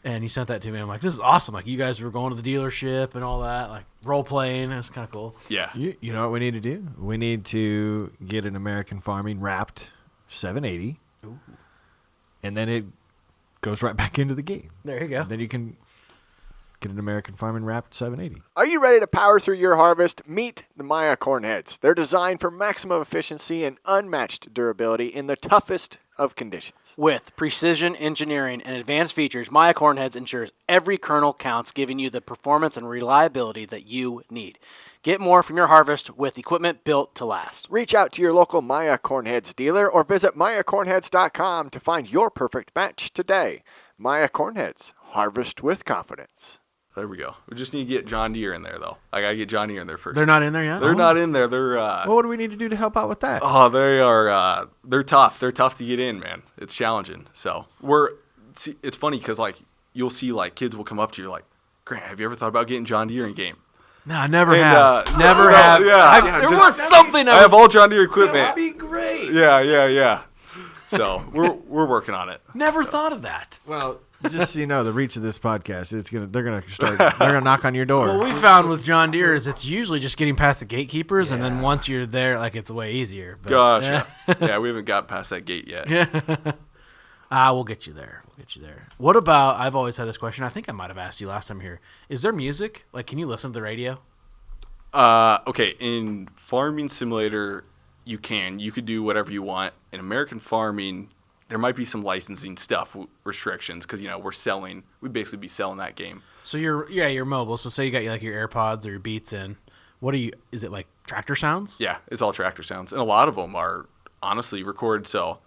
and he sent that to me. I'm like, this is awesome. Like, you guys were going to the dealership and all that, like role playing. It's kind of cool. Yeah. You know what we need to do? We need to get an American Farming wrapped 780, and then it goes right back into the game. There you go. Then you can get an American Farming wrapped 780. Are you ready to power through your harvest? Meet the Maya Cornheads. They're designed for maximum efficiency and unmatched durability in the toughest of conditions. With precision engineering and advanced features, Maya Cornheads ensures every kernel counts, giving you the performance and reliability that you need. Get more from your harvest with equipment built to last. Reach out to your local Maya Cornheads dealer or visit mayacornheads.com to find your perfect match today. Maya Cornheads, harvest with confidence. There we go. We just need to get John Deere in there, though. I got to get John Deere in there first. They're not in there yet? They're not in there. They're Well, what do we need to do to help out with that? oh, they are they're tough. They're tough to get in, man. It's challenging. So it's funny because like you'll see like kids will come up to you like, Grant, have you ever thought about getting John Deere in game? No, I never And, have. Never have. Yeah, There just- was something I have all John Deere equipment. That'd be great. Yeah. So we're working on it. Never thought of that. Well, just so you know, the reach of this podcast, they're gonna knock on your door. What we found with John Deere is it's usually just getting past the gatekeepers, and then once you're there, like, it's way easier. But, Gosh, yeah, we haven't got past that gate yet. We'll get you there. What about, I've always had this question. I think I might have asked you last time here. Is there music? Like, can you listen to the radio? Okay, in Farming Simulator, you could do whatever you want. In American Farming, there might be some licensing stuff restrictions because we'd basically be selling that game. So you're mobile. So say you got like your AirPods or your Beats in. Is it like tractor sounds? Yeah, it's all tractor sounds, and a lot of them are honestly recorded. So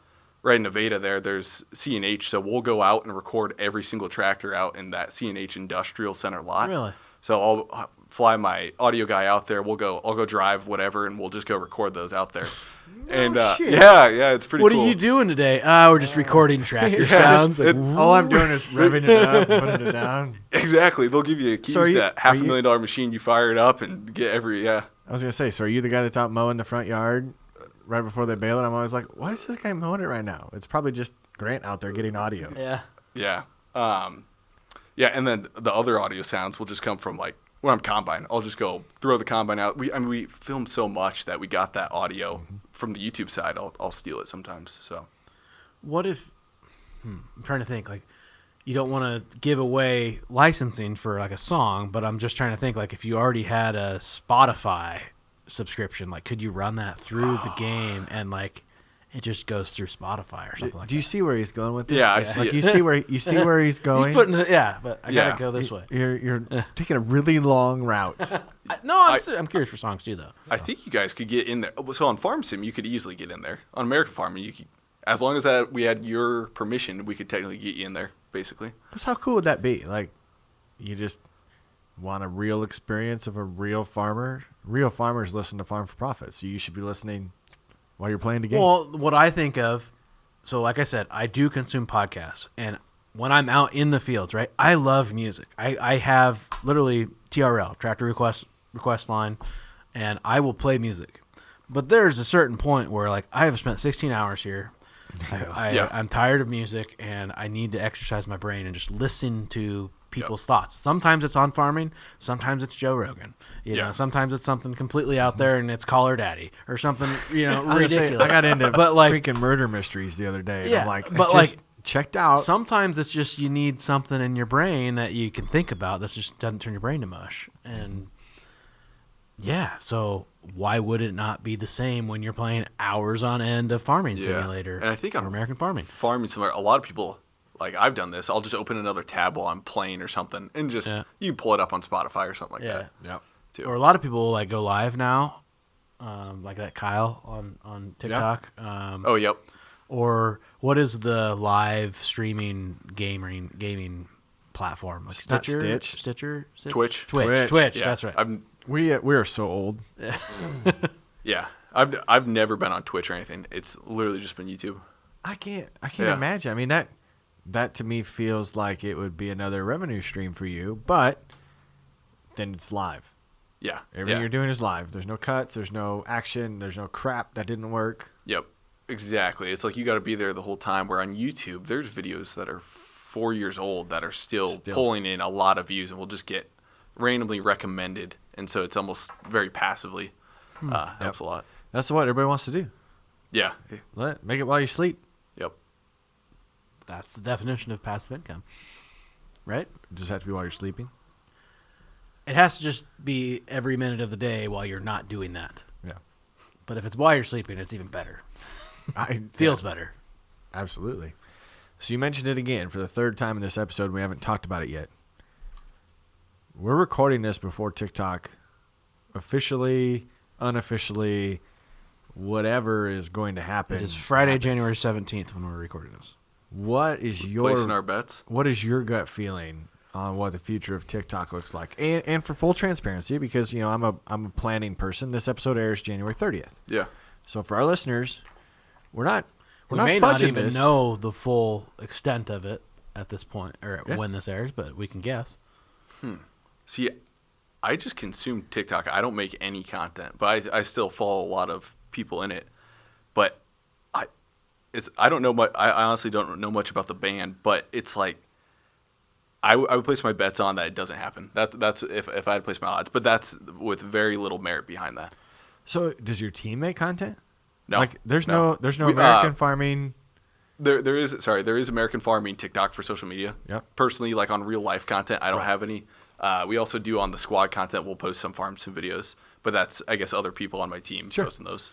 right in Nevada, there's C&H, so we'll go out and record every single tractor out in that C&H Industrial Center lot. Really? So I'll fly my audio guy out there. I'll go drive whatever, and we'll just go record those out there. Yeah, it's pretty What cool. are you doing today? We're just recording tractor sounds. All I'm doing is revving it up and putting it down. Exactly. They'll give you a keys So are to you- that are $500,000 machine. You fire it up and get I was gonna say, so are you the guy that's out mowing the front yard right before they bale it? I'm always like, why is this guy mowing it right now? It's probably just Grant out there getting audio. Yeah. Yeah. And then the other audio sounds will just come from like when I'm combine. I'll just go throw the combine out. We filmed so much that we got that audio from the YouTube side. I'll steal it sometimes. So What if? I'm trying to think. Like, you don't want to give away licensing for like a song, but I'm just trying to think. Like, if you already had a Spotify subscription, like, could you run that through the game and like it just goes through Spotify or something like Do you that? see where he's going with this? Yeah, I see Like it. you see where he's going. He's putting it, but I Yeah. gotta go this way. You're taking a really long route. I'm curious for songs too, though. I think you guys could get in there. So on Farm Sim, you could easily get in there. On American Farming, you could, as long as we had your permission, we could technically get you in there, basically. Because how cool would that be? Like, you just want a real experience of a real farmer. Real farmers listen to Farm for Profit, so you should be listening while you're playing the game. Well, what I think of, so like I said, I do consume podcasts, and when I'm out in the fields, right, I love music. I have literally TRL, Tractor Request Line, and I will play music. But there's a certain point where, like, I have spent 16 hours here. I'm tired of music, and I need to exercise my brain and just listen to people's thoughts. Sometimes it's on farming. Sometimes it's Joe Rogan. You know, sometimes it's something completely out there, and it's Call Her Daddy or something, ridiculous. I got into but like freaking murder mysteries the other day. And Yeah, I'm like, but I just like, checked out. sometimes it's just you need something in your brain that you can think about that just doesn't turn your brain to mush. And yeah, so why would it not be the same when you're playing hours on end of Farming Simulator? And I think or on American Farming. Farming Simulator, a lot of people, like I've done this, I'll just open another tab while I'm playing or something, and just you can pull it up on Spotify or something like that. Yeah. Too. Or a lot of people like go live now, like that Kyle on TikTok. Oh, yep. Or what is the live streaming gaming platform? Like Not Stitcher? Stitch. Stitcher? Twitch. Twitch. Twitch. That's right. I'm, We are so old. yeah, Yeah. I've never been on Twitch or anything. It's literally just been YouTube. I can't Yeah. imagine. I mean, that to me feels like it would be another revenue stream for you, but then it's live. Yeah. Everything yeah. you're doing is live. There's no cuts. There's no action. There's no crap that didn't work. Yep. Exactly. It's like you got to be there the whole time. Where on YouTube, there's videos that are 4 years old that are still pulling in a lot of views and will just get randomly recommended. And so it's almost very passively helps a lot. That's what everybody wants to do. Yeah. Make it while you sleep. Yep. That's the definition of passive income, right? It just have to be while you're sleeping. It has to just be every minute of the day while you're not doing that. Yeah. But if it's while you're sleeping, it's even better. Feels better. Absolutely. So you mentioned it again for the third time in this episode. We haven't talked about it yet. We're recording this before TikTok officially, unofficially, whatever is going to happen. It is Friday, happens. January 17th when we're recording this. What is Placing our bets. What is your gut feeling on what the future of TikTok looks like? And for full transparency, because I'm a planning person. This episode airs January 30th. Yeah. So for our listeners, we may not even know the full extent of it at this point, or Yeah. when this airs, but we can guess. See, I just consume TikTok. I don't make any content, but I still follow a lot of people in it. But I don't know much. I honestly don't know much about the band, but it's like I would place my bets on that it doesn't happen. That's if I had to place my odds, but that's with very little merit behind that. So does your team make content? No, Like there's no We- American farming. There is American farming TikTok for social media. Yep. Personally, like on real life content, I don't have any. We also do on the squad content. We'll post some farm sim videos, but that's I guess other people on my team posting those.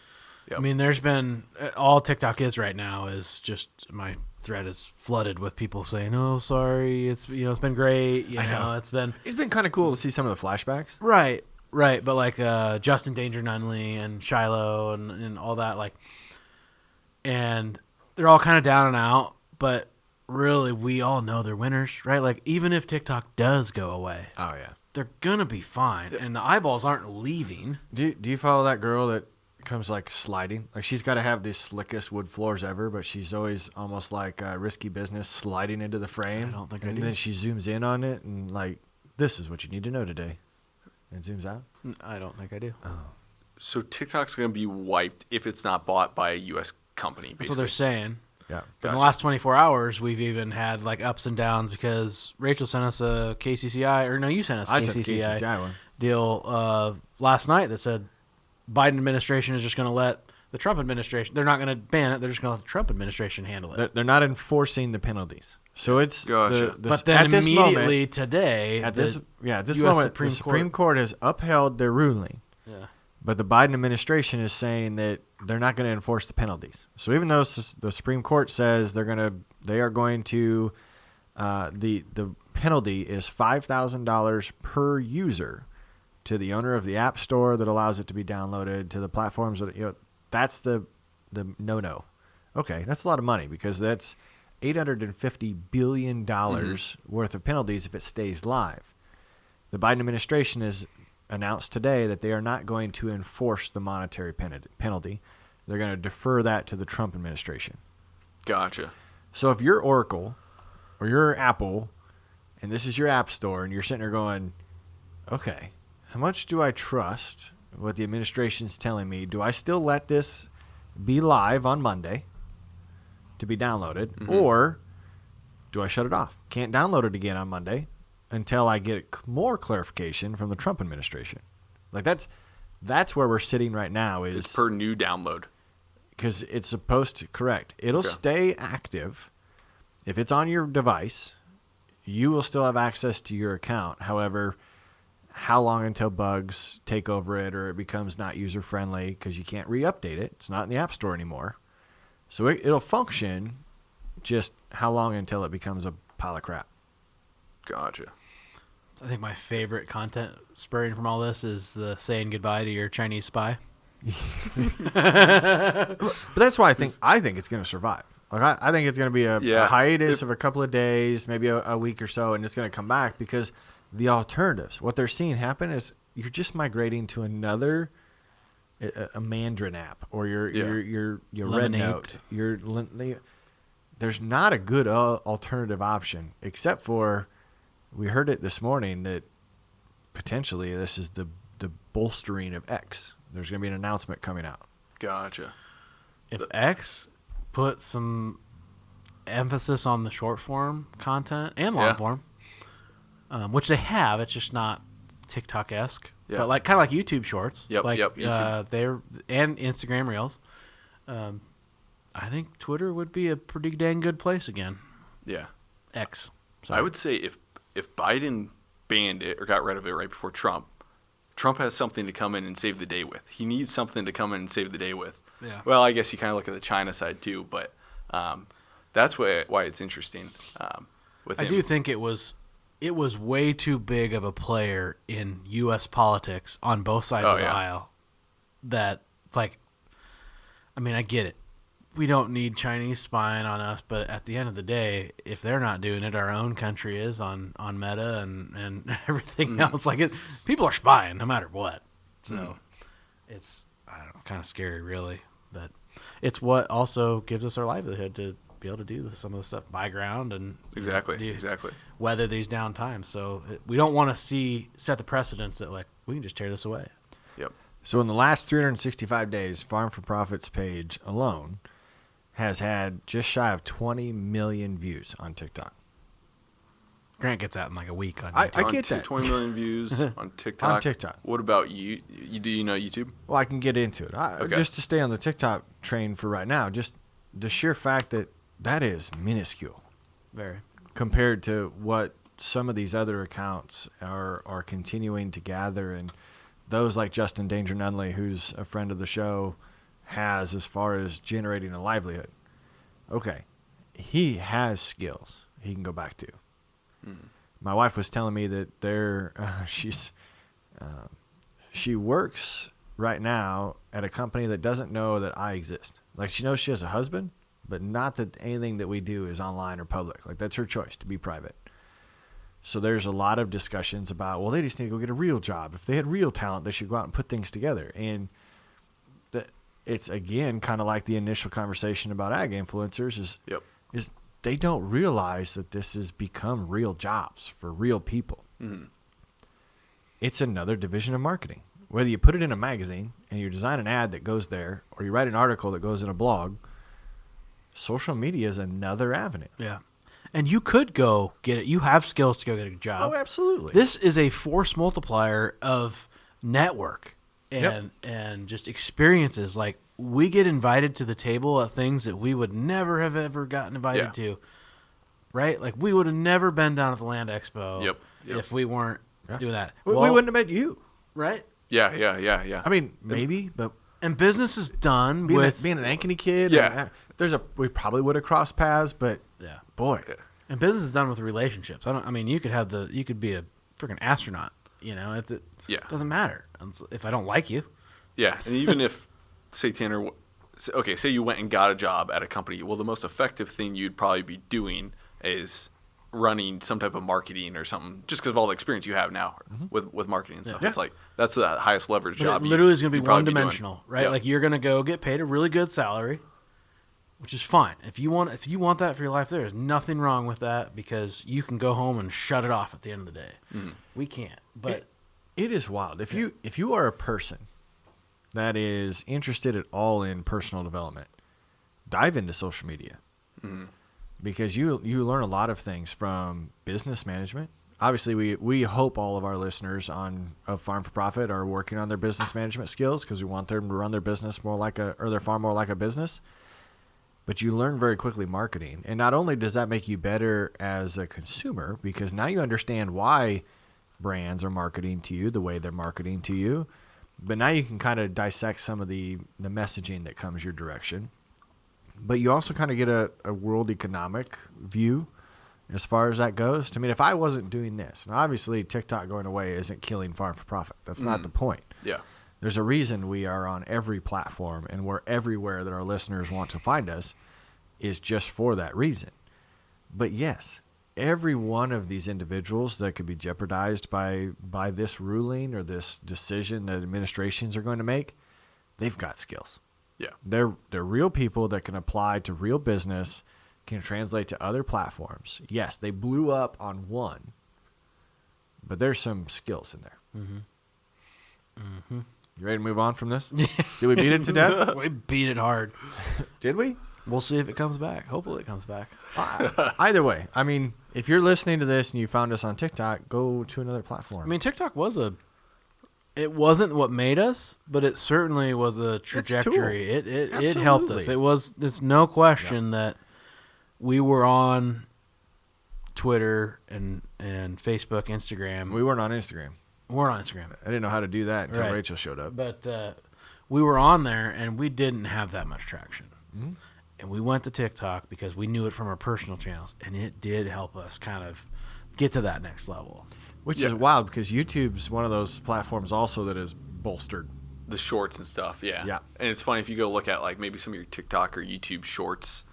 Yep. I mean, there's been all TikTok is right now is just my thread is flooded with people saying, "Oh, sorry, it's been great." I know. It's been It's been kind of cool to see some of the flashbacks. right. But like Justin Danger Nunley and Shiloh and all that, like, and they're all kind of down and out. But really, we all know they're winners, right? Like, even if TikTok does go away, Oh yeah. they're gonna be fine, and the eyeballs aren't leaving. Do you follow that girl that comes like sliding? Like she's got to have the slickest wood floors ever, but she's always almost like risky business sliding into the frame. I don't think I and do. then she zooms in on it and like, this is what you need to know today. And zooms out. I don't think I do. So TikTok's going to be wiped if it's not bought by a U.S. company. That's Basically. what they're saying. Yeah. But in the last 24 hours, we've even had like ups and downs because Rachel sent us a KCCI, or no, you sent us a I said KCCI, KCCI one. deal last night that said Biden administration is just going to let the Trump administration, they're not going to ban it, they're just going to let the Trump administration handle it. They're not enforcing the penalties. So it's Gotcha. But then at this immediately moment, today, at this US moment, Supreme the Supreme Court has upheld their ruling. Yeah. But the Biden administration is saying that they're not going to enforce the penalties. So even though the Supreme Court says they are going to, the penalty is $5,000 per user to the owner of the app store that allows it to be downloaded, to the platforms that that's the no. Okay, that's a lot of money because that's $850 billion worth of penalties if it stays live. The Biden administration has announced today that they are not going to enforce the monetary penalty. They're going to defer that to the Trump administration. Gotcha. So if you're Oracle or you're Apple and this is your app store and you're sitting there going, okay, how much do I trust what the administration's telling me? Do I still let this be live on Monday to be downloaded, or do I shut it off? Can't download it again on Monday until I get more clarification from the Trump administration. Like that's where we're sitting right now. Is It's per new download. because it's supposed to, correct. It'll Okay. stay active. If it's on your device, you will still have access to your account. However, how long until bugs take over it or it becomes not user-friendly because you can't re-update it. It's not in the App Store anymore. So it'll function, just how long until it becomes a pile of crap. Gotcha. I think my favorite content spurring from all this is the saying goodbye to your Chinese spy. But that's why I think it's going to survive. Like I think it's going to be a hiatus of a couple of days, maybe a week or so, and it's going to come back because the alternatives, what they're seeing happen is you're just migrating to another a Mandarin app or your Red Lemonade. Note. There's not a good alternative option, except for we heard it this morning that potentially this is the bolstering of X. There's going to be an announcement coming out. Gotcha. If X put some emphasis on the short form content and long Yeah. form, which they have, it's just not TikTok-esque, Yeah. but like kind of like YouTube Shorts. Yep, Like, YouTube. they're and Instagram Reels. I think Twitter would be a pretty dang good place again. Yeah. X. I would say if Biden banned it or got rid of it right before Trump has something to come in and save the day with. He needs something to come in and save the day with. Yeah. Well, I guess you kind of look at the China side too, but that's why it's interesting with I him. do think it was way too big of a player in U.S. politics on both sides Oh, of the yeah. aisle. That it's like, I mean, I get it. We don't need Chinese spying on us, but at the end of the day, if they're not doing it, our own country is on Meta and everything else. Like people are spying no matter what. So it's, I don't know, kind of scary, really. But it's what also gives us our livelihood to be able to do some of the stuff, buy ground and Exactly. weather these down times. So we don't want to set the precedence that like we can just tear this away. Yep. So in the last 365 days, Farm for Profit's page alone has had just shy of 20 million views on TikTok. Grant gets that in like a week on I YouTube. get that. 20 million views on TikTok. On TikTok. What about you? Do you know YouTube? Well, I can get into it. Okay. Just to stay on the TikTok train for right now, just the sheer fact that is minuscule Very. compared to what some of these other accounts are continuing to gather, and those like Justin Danger Nunley, who's a friend of the show, has as far as generating a livelihood. Okay, he has skills he can go back to. My wife was telling me that she works right now at a company that doesn't know that I exist. Like, she knows she has a husband, but not that anything that we do is online or public. Like, that's her choice to be private. So there's a lot of discussions about, well, they just need to go get a real job. If they had real talent, they should go out and put things together. And it's, again, kind of like the initial conversation about ag influencers is they don't realize that this has become real jobs for real people. Mm-hmm. It's another division of marketing. Whether you put it in a magazine and you design an ad that goes there, or you write an article that goes in a blog, social media is another avenue. Yeah. And you could go get it. You have skills to go get a job. Oh, absolutely. This is a force multiplier of network and just experiences. Like, we get invited to the table at things that we would never have ever gotten invited to. Right? Like, we would have never been down at the Land Expo Yep. if we weren't doing that. we wouldn't have met you. Right? Yeah. I mean, maybe, but And business is done being, with being an Ankeny kid, Yeah. we probably would have crossed paths, but yeah. boy, And business is done with relationships. I mean, you could be a freaking astronaut. You know, it doesn't matter if I don't like you. Yeah, and even if, say, Tanner, say you went and got a job at a company, well, the most effective thing you'd probably be doing is running some type of marketing or something, just because of all the experience you have now with marketing and stuff. Yeah. It's like that's the highest leverage But job. it literally is going to you'd be probably one-dimensional, doing. right? Yep. Like, you're going to go get paid a really good salary, which is fine. If you want that for your life, there is nothing wrong with that, because you can go home and shut it off at the end of the day. Mm-hmm. We can't. But it is wild. If you are a person that is interested at all in personal development, dive into social media. Mm-hmm. Because you learn a lot of things from business management. Obviously, we hope all of our listeners of Farm for Profit are working on their business management skills, because we want them to run their business their farm more like a business. But you learn very quickly marketing. And not only does that make you better as a consumer, because now you understand why brands are marketing to you the way they're marketing to you, but now you can kind of dissect some of the messaging that comes your direction. But you also kind of get a world economic view as far as that goes. I mean, if I wasn't doing this, and obviously TikTok going away isn't killing Farm for Profit. That's not the point. Yeah. There's a reason we are on every platform, and we're everywhere that our listeners want to find us is just for that reason. But yes, every one of these individuals that could be jeopardized by this ruling or this decision that administrations are going to make, they've got skills. Yeah. They're real people that can apply to real business, can translate to other platforms. Yes, they blew up on one, but there's some skills in there. You ready to move on from this? Did we beat it to death? We beat it hard. Did we? We'll see if it comes back. Hopefully it comes back. Either way, I mean, if you're listening to this and you found us on TikTok, go to another platform. I mean, TikTok it wasn't what made us, but it certainly was a trajectory. It helped us. It's no question that we were on Twitter and Facebook, Instagram. we weren't on Instagram. We're on Instagram. I didn't know how to do that until Right. Rachel showed up. But we were on there, and we didn't have that much traction. Mhm. And we went to TikTok because we knew it from our personal channels, and it did help us kind of get to that next level. Which Yeah. is wild because YouTube's one of those platforms also that is bolstered. The shorts and stuff, yeah. Yeah. And it's funny if you go look at like maybe some of your TikTok or YouTube shorts,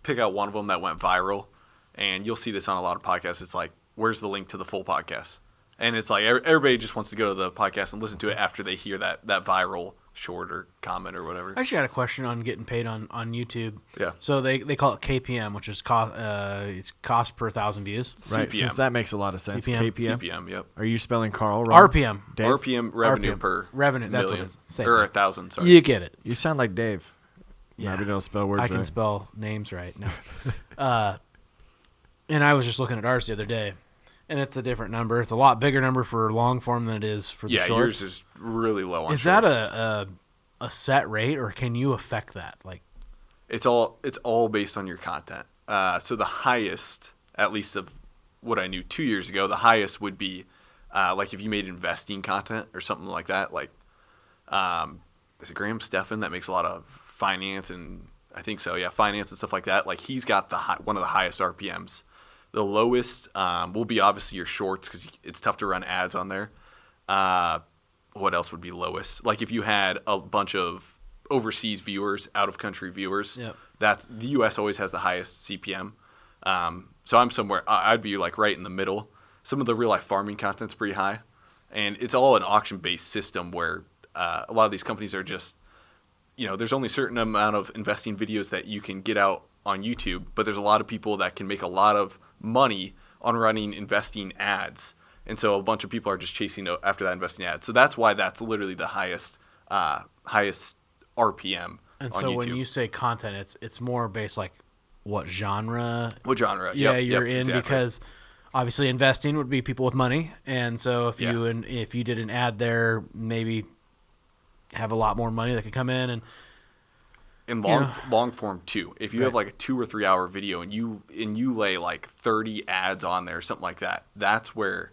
pick out one of them that went viral, and you'll see this on a lot of podcasts. It's like, where's the link to the full podcast? And it's like everybody just wants to go to the podcast and listen to it after they hear that viral short or comment or whatever. I actually had a question on getting paid on YouTube. Yeah. So they call it KPM, which is it's cost per 1,000 views. Right, CPM. since that makes a lot of sense. CPM. KPM. CPM, yep. Are you spelling Carl wrong? RPM. Dave? RPM revenue RPM. per Revenue, that's what million. it is. Same Or thing. 1,000, sorry. You get it. You sound like Dave. Yeah. Maybe don't spell words I can right. spell names right now. And I was just looking at ours the other day, and it's a different number. It's a lot bigger number for long form than it is for the Yeah, shorts. yours is really low on Is shorts. that a set rate, or can you affect that? Like, It's all based on your content. So the highest, at least of what I knew 2 years ago, the highest would be like if you made investing content or something like that. Like, is it Graham Stephan that makes a lot of finance and I think so, yeah, finance and stuff like that. Like he's got one of the highest RPMs. The lowest will be obviously your shorts because it's tough to run ads on there. What else would be lowest? Like if you had a bunch of overseas viewers, out of country viewers, Yep. that's the U.S. always has the highest CPM. So I'm somewhere I'd be like right in the middle. Some of the real life farming content's pretty high, and it's all an auction based system where a lot of these companies are just, there's only a certain amount of investing videos that you can get out on YouTube, but there's a lot of people that can make a lot of money on running investing ads. And so a bunch of people are just chasing after that investing ad. So that's why that's literally the highest RPM and on so YouTube. when you say content, it's more based like what genre? What genre? Yeah, Yep, you're yep, in exactly. because obviously investing would be people with money, and so if you did an ad there, maybe have a lot more money that could come in and. In long form too. If you have like a 2 or 3 hour video and you lay like 30 ads on there or something like that, that's where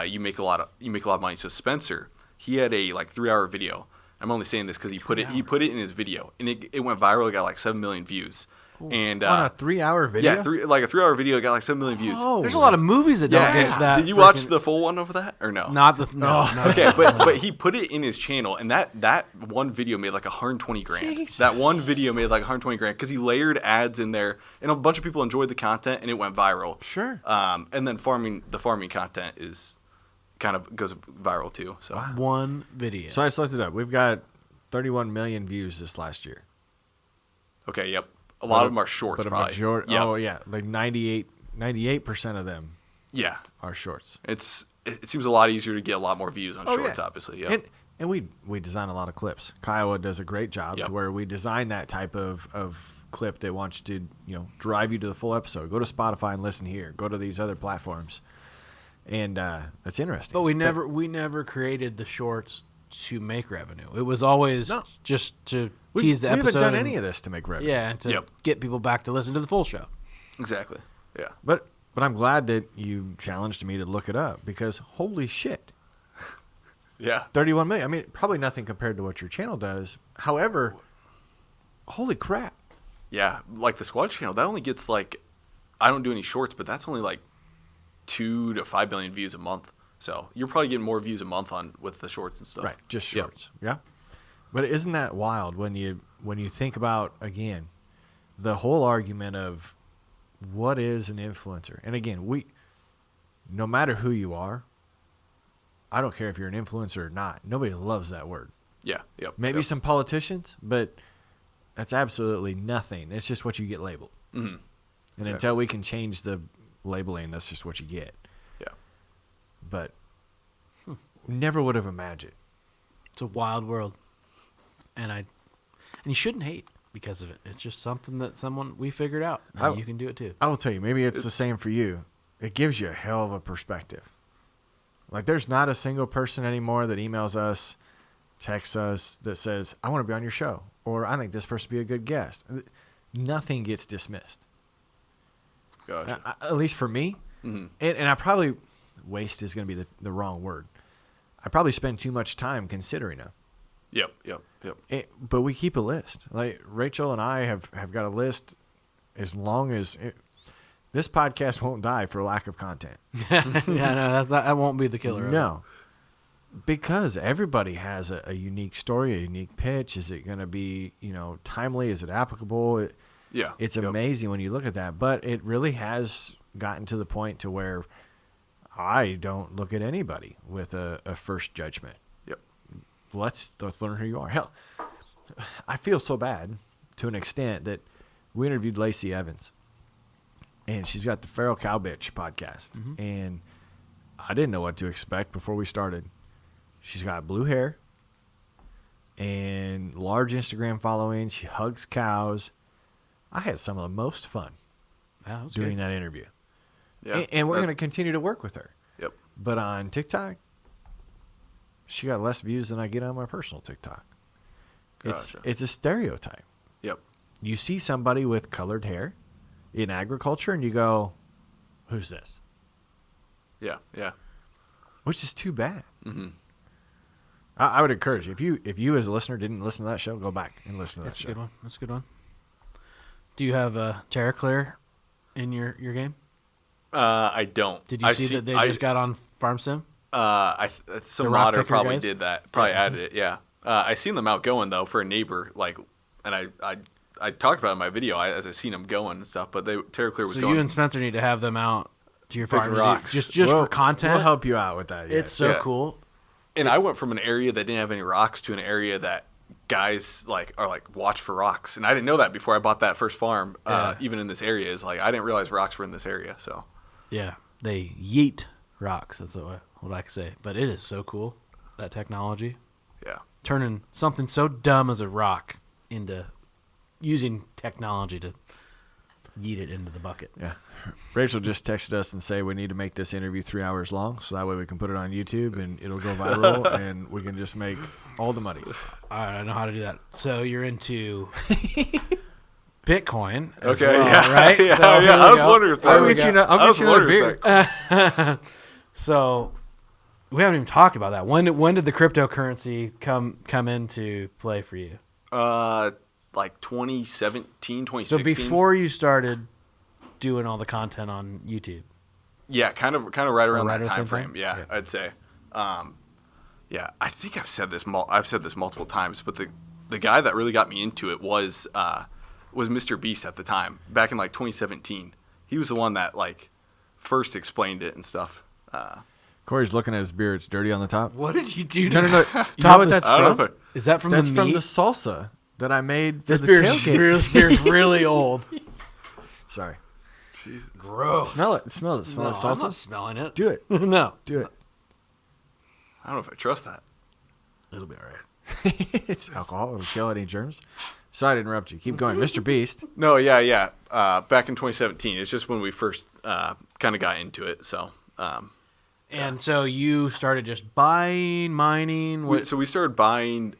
you make a lot of money. So Spencer, he had a like 3 hour video. I'm only saying this because he put it in his video and it went viral. It got like 7 million views. And On a 3-hour video? yeah, a 3 hour video got like 7 million views. Oh. There's a lot of movies that don't get that. Did you watch freaking- the full one of that or no? Not the no. no. Okay, but he put it in his channel, and that one video made like 120 grand. Jesus. That one video made like 120 grand because he layered ads in there, and a bunch of people enjoyed the content, and it went viral. Sure. And then the farming content is kind of goes viral too. So One video. So I just looked it up. We've got 31 million views this last year. okay, yep. A lot of them are shorts, But a probably. majority, Yep. oh yeah, like 98% of them Yeah. are shorts. It seems a lot easier to get a lot more views on shorts, obviously. Yeah. And we design a lot of clips. Kiowa does a great job Yep. to where we design that type of clip that wants to drive you to the full episode. Go to Spotify and listen here. Go to these other platforms, and that's interesting. But we never created the shorts to make revenue. It was always No. just to we tease the episode. haven't done and- any of this to make revenue. Yeah, and to Yep. get people back to listen to the full show. Exactly. Yeah. But I'm glad that you challenged me to look it up because holy shit. Yeah. 31 million. I mean, probably nothing compared to what your channel does. However, holy crap. Yeah, like the squad channel, that only gets like, I don't do any shorts, but that's only like 2 to 5 million views a month. So you're probably getting more views a month with the shorts and stuff. Right, just Yep. shorts. Yeah. But isn't that wild when you think about, again, the whole argument of what is an influencer? And again, no matter who you are, I don't care if you're an influencer or not. Nobody loves that word. Yeah. Yep. Maybe yep. some politicians, but that's absolutely nothing. It's just what you get labeled. Mm-hmm. And until we can change the labeling, that's just what you get. Yeah. But never would have imagined. It's a wild world, and you shouldn't hate because of it. It's just something that we figured out, and you can do it too. I will tell you, maybe it's the same for you. It gives you a hell of a perspective. Like, there's not a single person anymore that emails us, texts us, that says, I want to be on your show, or I think this person would be a good guest. Nothing gets dismissed. Gotcha. At least for me. Mm-hmm. And I probably, waste is going to be the wrong word. I probably spend too much time considering them. Yep. But we keep a list. Like, Rachel and I have got a list as long as this podcast won't die for lack of content. Yeah, no, that won't be the killer. No. Because everybody has a unique story, a unique pitch. Is it going to be, timely? Is it applicable? It's amazing when you look at that. But it really has gotten to the point to where I don't look at anybody with a first judgment. Yep. Let's learn who you are. Hell, I feel so bad to an extent that we interviewed Lacey Evans, and she's got the Feral Cow Bitch podcast, and I didn't know what to expect before we started. She's got blue hair and large Instagram following. She hugs cows. I had some of the most fun doing that interview. Yeah. And we're going to continue to work with her. Yep. But on TikTok, she got less views than I get on my personal TikTok. Gotcha. It's a stereotype. Yep. You see somebody with colored hair in agriculture, and you go, who's this? Yeah. Which is too bad. Mm-hmm. I would encourage you, if you as a listener didn't listen to that show, go back and listen to that That's show. a good one. That's a good one. Do you have TerraClear in your game? I don't. Did you see that they just got on FarmSim? Some rock modder picker probably guys? did that. Probably added it. Yeah. I seen them out going though for a neighbor, and I talked about it in my video as I seen them going and stuff. But TerraClear was So going. you and Spencer need to have them out to your Picking farm rocks. just We'll- for content. We'll help you out with that. It's so Yeah. cool. And I went from an area that didn't have any rocks to an area that guys are watch for rocks, and I didn't know that before I bought that first farm. Even in this area, is I didn't realize rocks were in this area. So Yeah, they yeet rocks. That's what I can say. But it is so cool, that technology. yeah, Turning something so dumb as a rock into using technology to yeet it into the bucket. Yeah. Rachel just texted us and say we need to make this interview 3 hours long, so that way we can put it on YouTube and it'll go viral and we can just make all the monies. All right, I know how to do that. So you're into Bitcoin, as okay, well, yeah, right? yeah, So here yeah. we I was go. wondering if that I'll was, get you another beer. So we haven't even talked about that. When did the cryptocurrency come into play for you? 2017, 2016. So before you started doing all the content on YouTube. Yeah, kind of right around right that at the time same frame. time? Yeah, Yeah. I'd say. Yeah, I think I've said this. I've said this multiple times, but the guy that really got me into it was Mr. Beast at the time, back in 2017. He was the one that first explained it and stuff. Corey's looking at his beer. It's dirty on the top. What did you do? No. You know what that's I don't from? know if Is that from That's the from meat? the salsa that I made for This the beer's tailgate. really old. Sorry. Gross. Smell it. Smell it. Smell No, like I'm salsa. not smelling it. Do it. No. Do it. I don't know if I trust that. It'll be all right. It's alcohol. It'll kill any germs. Sorry to interrupt you. Keep going. Mr. Beast. No, yeah. Back in 2017, it's just when we first kind of got into it. So, And so you started just buying, mining. so we started buying,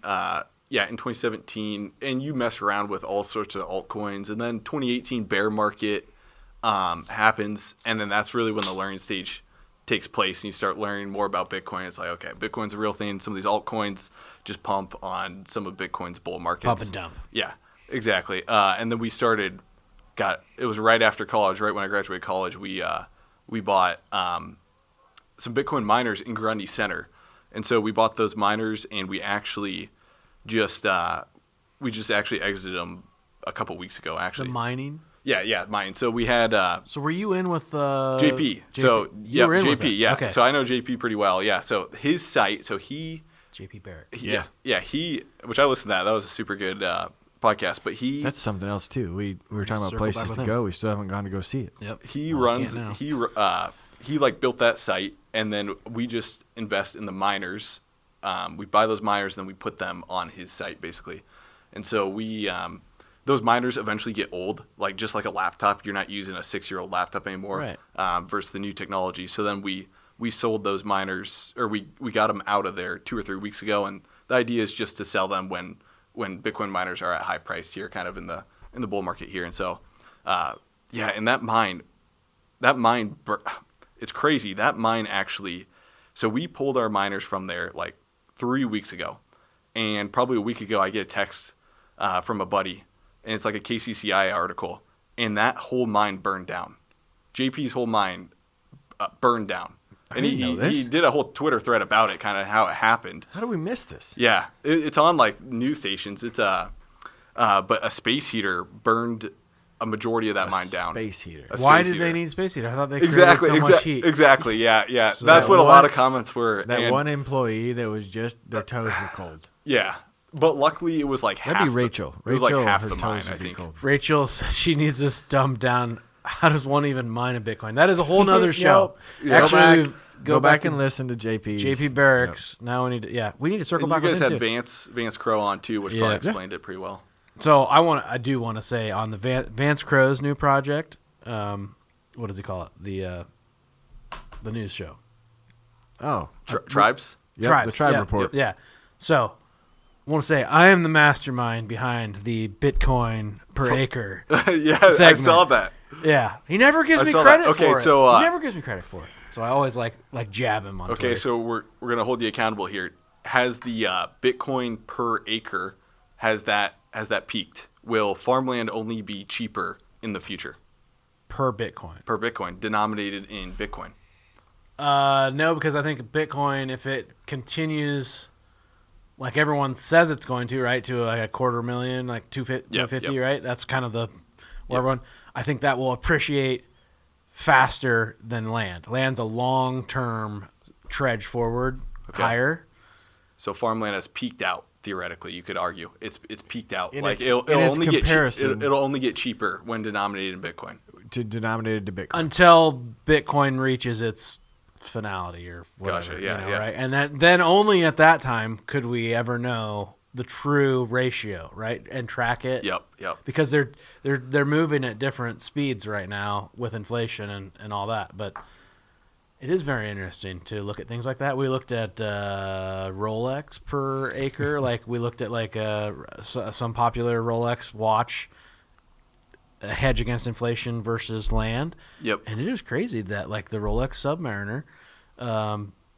in 2017, and you mess around with all sorts of altcoins, and then 2018 bear market happens, and then that's really when the learning stage takes place, and you start learning more about Bitcoin. It's like, okay, Bitcoin's a real thing. Some of these altcoins just pump on some of Bitcoin's bull markets. Pump and dump. Yeah, exactly. And then we started. It was right after college, right when I graduated college. We bought some Bitcoin miners in Grundy Center, and so we bought those miners, and we actually just exited them a couple weeks ago. The Actually, mining. yeah, mine. So we had So were you in with JP. JP? So You were in with JP. it. Yeah. Okay. So I know JP pretty well. Yeah. So his site. So he JP Barrett. He which I listened to that. That was a super good podcast. But That's something else too. We were talking about Circle places back with to him. go. We still haven't gone to go see it. Yep. he Well, I runs can't now. he like built that site, and then we just invest in the miners. We buy those miners, and then we put them on his site basically. And so we those miners eventually get old, like just like a laptop. You're not using a 6-year-old laptop anymore, Right. Versus the new technology. So then we sold those miners, or we got them out of there 2 or 3 weeks ago, and the idea is just to sell them when Bitcoin miners are at high price here, kind of in the bull market here. And so, and that mine, it's crazy. That mine actually, so we pulled our miners from there like 3 weeks ago, and probably a week ago I get a text from a buddy, and it's like a KCCI article, and that whole mine burned down. JP's whole mine burned down. And didn't know this. he did a whole Twitter thread about it, kind of how it happened. How do we miss this? Yeah, it's on like news stations. It's but a space heater burned a majority of that mine down. Space heater. A Why space did they heater. need space heater? I thought they created Exactly, so much heat. exactly. Yeah. So That's that what a lot one- of comments were. That and- one employee that was just their toes were cold. Yeah, but luckily it was like That'd half. be Rachel. It was like Rachel, half her the mine, toes I would be think. cold. Rachel says she needs this dumbed down. How does one even mine a Bitcoin? That is a whole nother show. Yeah. Actually, Go back and listen to JP's. JP Barracks. Now we need to circle And back you with guys him had too. Vance Crow on too, which Yeah. probably explained it pretty well. So I do want to say on the Vance Crow's new project, what does he call it? The news show. Oh, Tribes. yep, the tribe yeah, report. Yeah. So I want to say I am the mastermind behind the Bitcoin per acre. Yeah, I Segment. saw that. Yeah, he never gives I me saw that. credit Okay, for it. so, He never gives me credit for it. So I always like jab him on Okay, Twitter. so we're gonna hold you accountable here. Has the Bitcoin per acre has that peaked? Will farmland only be cheaper in the future per Bitcoin. per Bitcoin, denominated in Bitcoin? No, because I think Bitcoin, if it continues like everyone says it's going to, right, to like 250,000, like 250, yep. right? That's kind of the Yep. everyone. I think that will appreciate faster than land. Land's a long-term trudge forward, Okay. higher. So farmland has peaked out. Theoretically, you could argue it's peaked out. In Like its- it'll in its only get comparison. it'll only get cheaper when denominated in Bitcoin. To denominated to Bitcoin. Until Bitcoin reaches its finality or whatever, Gotcha, yeah, you know, yeah. right? And then only at that time could we ever know the true ratio, right? And track it. Yep. Because they're moving at different speeds right now with inflation and all that. But it is very interesting to look at things like that. We looked at Rolex per acre. Like we looked at some popular Rolex watch, a hedge against inflation versus land. Yep. And it is crazy that like the Rolex Submariner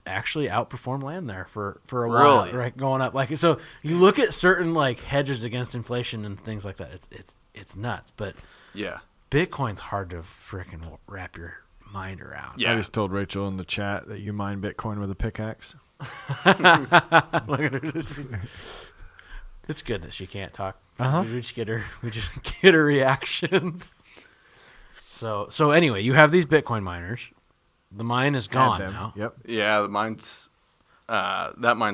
actually outperformed land there for a while, Really? right? Going up. Like so you look at certain like hedges against inflation and things like that. It's nuts. But Yeah. Bitcoin's hard to freaking wrap your mind around. Yeah. I just told Rachel in the chat that you mine Bitcoin with a pickaxe. Look at her. It's good that she can't talk. Uh-huh. We just get her reactions. So anyway, you have these Bitcoin miners. The mine is Had gone them. now. Yep. Yeah, that mine's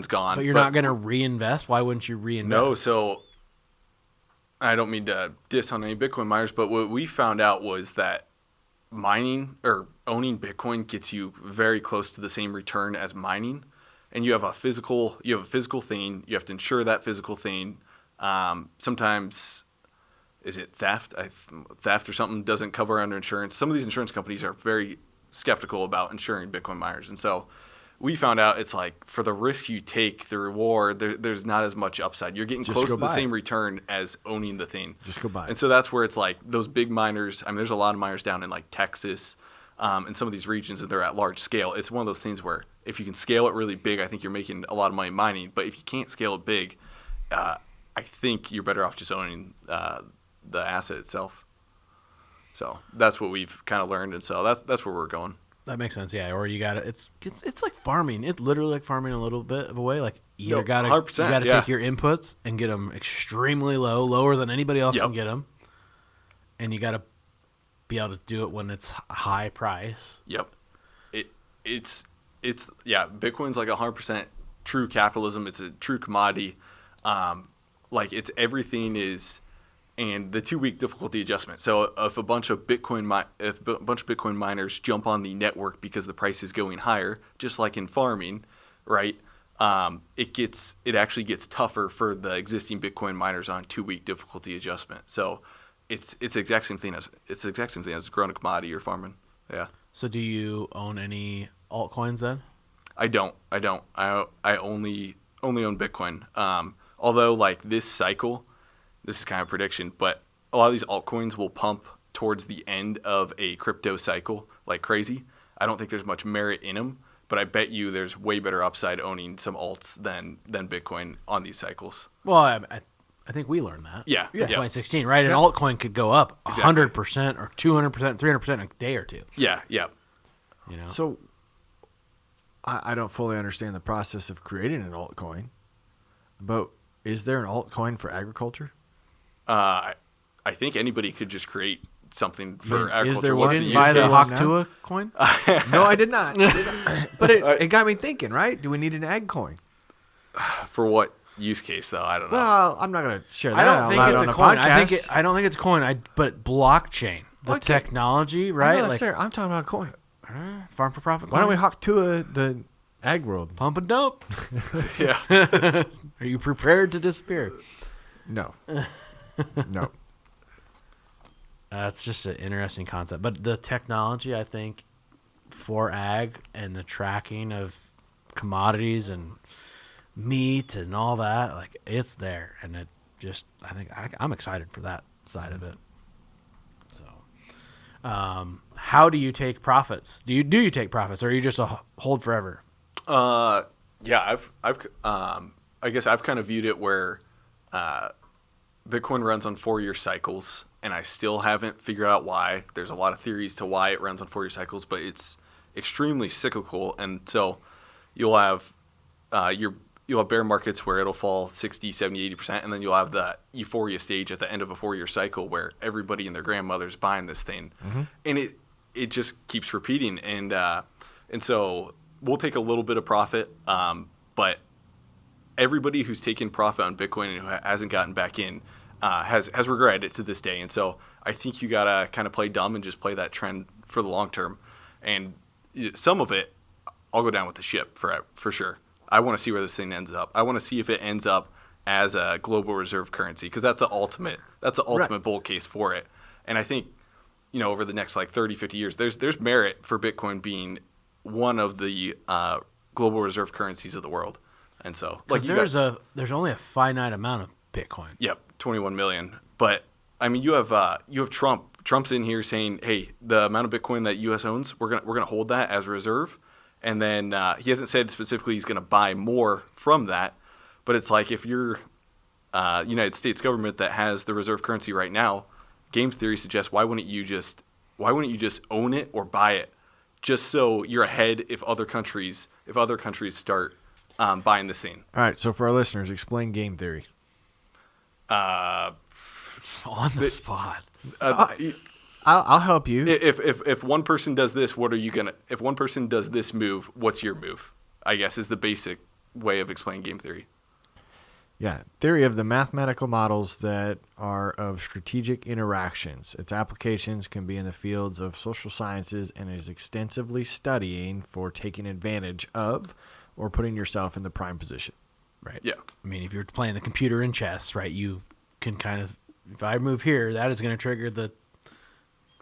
gone. But you're not going to reinvest. Why wouldn't you reinvest? No, so I don't mean to diss on any Bitcoin miners, but what we found out was that mining or owning Bitcoin gets you very close to the same return as mining. And you have a physical thing. You have to insure that physical thing. Sometimes is it theft? Theft or something doesn't cover under insurance. Some of these insurance companies are very skeptical about insuring Bitcoin miners. And so we found out it's like for the risk you take, the reward, there's not as much upside. You're getting Just close go to the buy same it. return as owning the thing. Just go buy it. And so that's where it's like those big miners. I mean, there's a lot of miners down in like Texas and some of these regions that they're at large scale. It's one of those things where if you can scale it really big, I think you're making a lot of money mining. But if you can't scale it big, I think you're better off just owning the asset itself. So that's what we've kind of learned. And so that's where we're going. That makes sense. Yeah. Or you got to. It's like farming. It's literally like farming a little bit of a way. Like you No, either got to 100%, yeah. take your inputs and get them extremely low, lower than anybody else Yep. can get them, and you got to be able to do it when it's high price. Yep. It's Bitcoin's like 100% true capitalism. It's a true commodity. Like it's everything is, and the 2-week difficulty adjustment. So if a bunch of Bitcoin miners jump on the network because the price is going higher, just like in farming, right? It actually gets tougher for the existing Bitcoin miners on 2-week difficulty adjustment. So it's the exact same thing as growing a commodity or farming. Yeah. So do you own any altcoins then? I don't. I only own Bitcoin. Although like this cycle, this is kind of prediction, but a lot of these altcoins will pump towards the end of a crypto cycle like crazy. I don't think there's much merit in them, but I bet you there's way better upside owning some alts than Bitcoin on these cycles. Well, I think we learned that. Yeah. In 2016, right? An altcoin could go up 100% or 200%, 300% in a day or two. Yeah. You know. So I don't fully understand the process of creating an altcoin, but is there an altcoin for agriculture? I think anybody could just create something for agriculture. Is there What's one? the use Buy the case? Haktua coin? No, I did not. But it got me thinking, right? Do we need an ag coin? For what use case though? I don't know. Well, I'm not going to share that. I don't out think loud it's on a coin. podcast. I don't think it's a coin. But blockchain, the Okay. technology, I'm right? not Like serious. I'm talking about a coin. farm for profit. Why don't we coin? Haktua the ag world? Pump and dump? Yeah. Are you prepared to disappear? No. No. It's just an interesting concept. But the technology, I think, for ag and the tracking of commodities and meat and all that, like it's there, and it just I'm excited for that side of it. So, how do you take profits? Do you take profits, or are you just a hold forever? Yeah, I guess I've kind of viewed it where Bitcoin runs on 4-year cycles, and I still haven't figured out why. There's a lot of theories to why it runs on 4-year cycles, but it's extremely cyclical, and so you'll have bear markets where it'll fall 60, 70, 80%, and then you'll have the euphoria stage at the end of a 4-year cycle where everybody and their grandmother's buying this thing, and it just keeps repeating, and so we'll take a little bit of profit, but everybody who's taken profit on Bitcoin and who hasn't gotten back in has regretted it to this day. And so I think you gotta kind of play dumb and just play that trend for the long term. And some of it, I'll go down with the ship for sure. I want to see where this thing ends up. I want to see if it ends up as a global reserve currency, because that's the ultimate bull case for it. And I think, over the next like 30, 50 years, there's merit for Bitcoin being one of the global reserve currencies of the world. And so, like, there's only a finite amount of Bitcoin. Yep, 21 million. But I mean, you have Trump. Trump's in here saying, "Hey, the amount of Bitcoin that U.S. owns, we're gonna hold that as a reserve." And then he hasn't said specifically he's gonna buy more from that. But it's like, if you're United States government that has the reserve currency right now, game theory suggests why wouldn't you just own it or buy it, just so you're ahead if other countries start buying this thing. All right. So for our listeners, explain game theory. On the spot. I'll help you. If one person does this, if one person does this move, what's your move? I guess is the basic way of explaining game theory. Yeah, theory of the mathematical models that are of strategic interactions. Its applications can be in the fields of social sciences and is extensively studying for taking advantage of or putting yourself in the prime position. Right. Yeah. I mean, if you're playing the computer in chess, right, you can kind of, if I move here, that is going to trigger the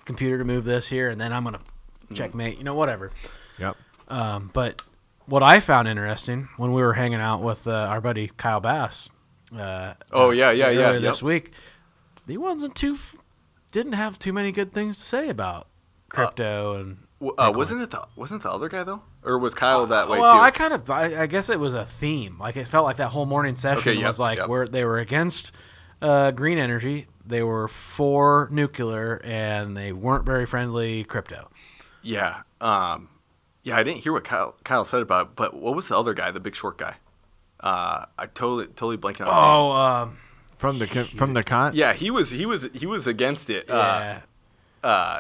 computer to move this here, and then I'm going to checkmate, whatever. Yep. But what I found interesting when we were hanging out with our buddy Kyle Bass. Earlier this week, he didn't have too many good things to say about crypto and. Wasn't the other guy though, or was Kyle that way well, too? I guess it was a theme. Like, it felt like that whole morning session was like where they were against green energy, they were for nuclear, and they weren't very friendly crypto. Yeah. I didn't hear what Kyle said about it, but what was the other guy, the big short guy? I totally blanking on his name. From the con. Yeah, he was against it. Yeah.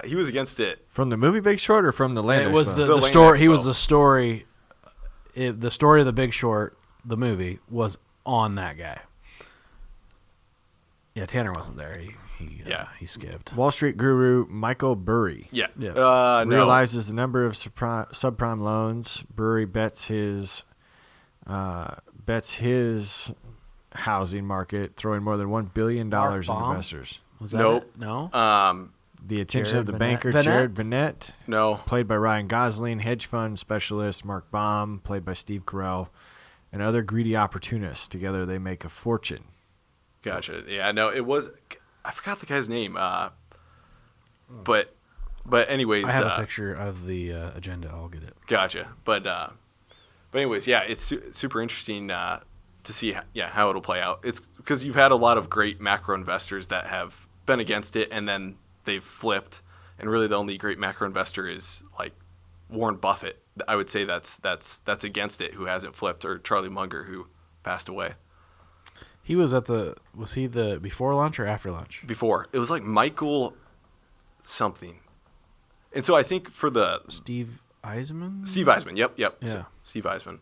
He was against it. From the movie Big Short or from the Land It was Expo? the Land story. He Expo. was the story. The story of the Big Short. the movie was on that guy. Yeah, Tanner wasn't there. He skipped. Wall Street guru Michael Burry Yeah. Yeah. No. realizes the number of subprime loans. Burry bets his housing market, throwing more than $1 billion Mark into Baum? investors. Was that Nope. it? No? The attention Jared of the Vanette? banker Vanette? Jared Vanette, No. played by Ryan Gosling, hedge fund specialist Mark Baum, played by Steve Carell, and other greedy opportunists. Together, they make a fortune. Gotcha. Yeah, no, it was. I forgot the guy's name. But anyways, I have a picture of the agenda. I'll get it. gotcha. But anyways, yeah, it's super interesting to see how it'll play out. It's because you've had a lot of great macro investors that have been against it and then they've flipped, and really the only great macro investor is like Warren Buffett. I would say that's against it, who hasn't flipped, or Charlie Munger, who passed away. He was was he the before lunch or after lunch? Before, it was like Michael something. And so I think for the Steve Eisman? Steve Eisman, yep. Yeah. So, Steve Eisman.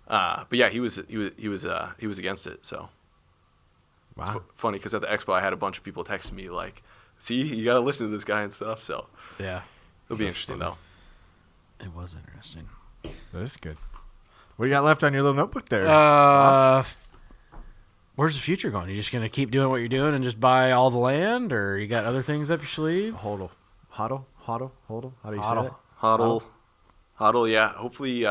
But yeah, he was against it. So Wow. it's funny because at the expo I had a bunch of people texting me like, "See, you got to listen to this guy and stuff." So Yeah. it'll be interesting though. It was interesting. That's good. What do you got left on your little notebook there? Where's the future going? You just going to keep doing what you're doing and just buy all the land, or you got other things up your sleeve? Hodl. How do you say Hodl. that? Hodl, yeah. Hopefully,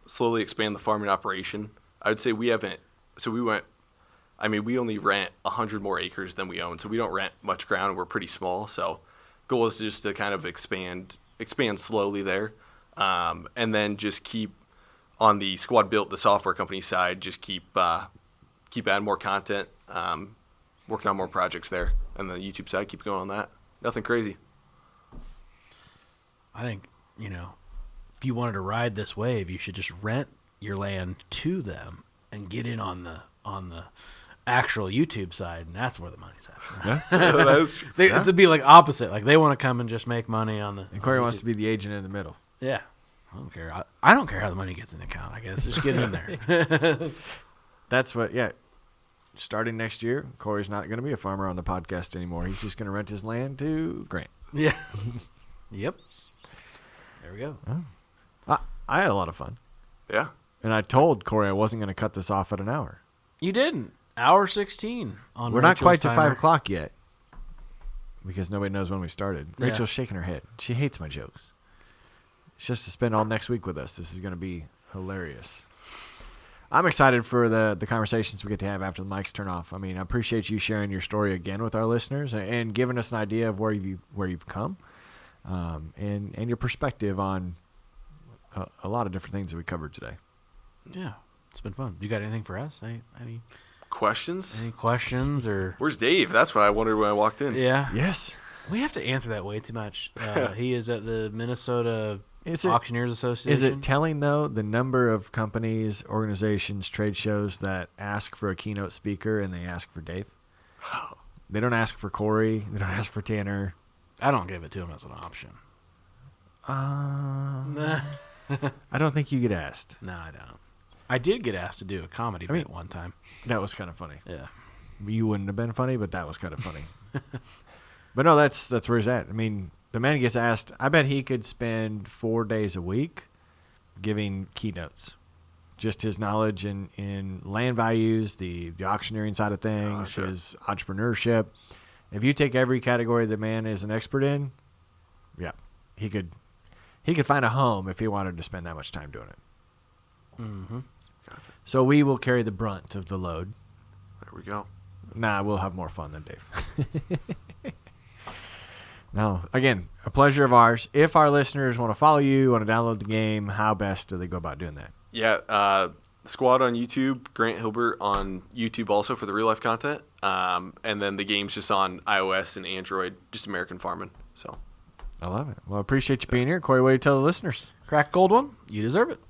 slowly expand the farming operation. I would say we haven't. So we went. I mean, we only rent 100 more acres than we own, so we don't rent much ground. We're pretty small. So, goal is just to kind of expand slowly there, and then just keep on the Squad Built, the software company side. Just keep adding more content, working on more projects there, and the YouTube side, keep going on that. Nothing crazy. I think, if you wanted to ride this wave, you should just rent your land to them and get in on the actual YouTube side, and that's where the money's at. That is true. It'd be like opposite. Like they want to come and just make money on the. And Corey on wants YouTube. to be the agent in the middle. Yeah, I don't care. I don't care how the money gets in the account. I guess just get in there. That's what, yeah. Starting next year, Corey's not going to be a farmer on the podcast anymore. He's just going to rent his land to Grant. Yeah. Yep. There we go. I had a lot of fun. Yeah. And I told Corey I wasn't going to cut this off at an hour. You didn't. Hour 16 on. We're not Rachel's quite to timer. 5 o'clock yet because nobody knows when we started. Yeah. Rachel's shaking her head. She hates my jokes. She's just to spend all next week with us. This is going to be hilarious. I'm excited for the conversations we get to have after the mics turn off. I mean, I appreciate you sharing your story again with our listeners and giving us an idea of where you've come, and your perspective on a lot of different things that we covered today. Yeah, it's been fun. You got anything for us? Any Questions? questions or? Where's Dave? That's what I wondered when I walked in. Yeah. Yes. We have to answer that way too much. He is at the Minnesota Auctioneers Association. Is it telling, though, the number of companies, organizations, trade shows that ask for a keynote speaker and they ask for Dave? They don't ask for Corey. They don't ask for Tanner. I don't give it to him as an option. I don't think you get asked. No, I don't. I did get asked to do a comedy bit one time. That was kind of funny. Yeah. You wouldn't have been funny, but that was kind of funny. But no, that's where he's at. I mean, the man gets asked. I bet he could spend 4 days a week giving keynotes. Just his knowledge in land values, the auctioneering side of things, sure. his entrepreneurship. If you take every category the man is an expert in, yeah, he could find a home if he wanted to spend that much time doing it. Mm-hmm. So we will carry the brunt of the load. There we go. Nah, we'll have more fun than Dave. No, again, a pleasure of ours. If our listeners want to follow you, want to download the game, how best do they go about doing that? Yeah, Squad on YouTube, Grant Hilbert on YouTube also for the real life content, and then the game's just on iOS and Android, just American Farming. So I love it. Well, I appreciate you being here. Corey, what do you tell the listeners? Crack gold one. You deserve it.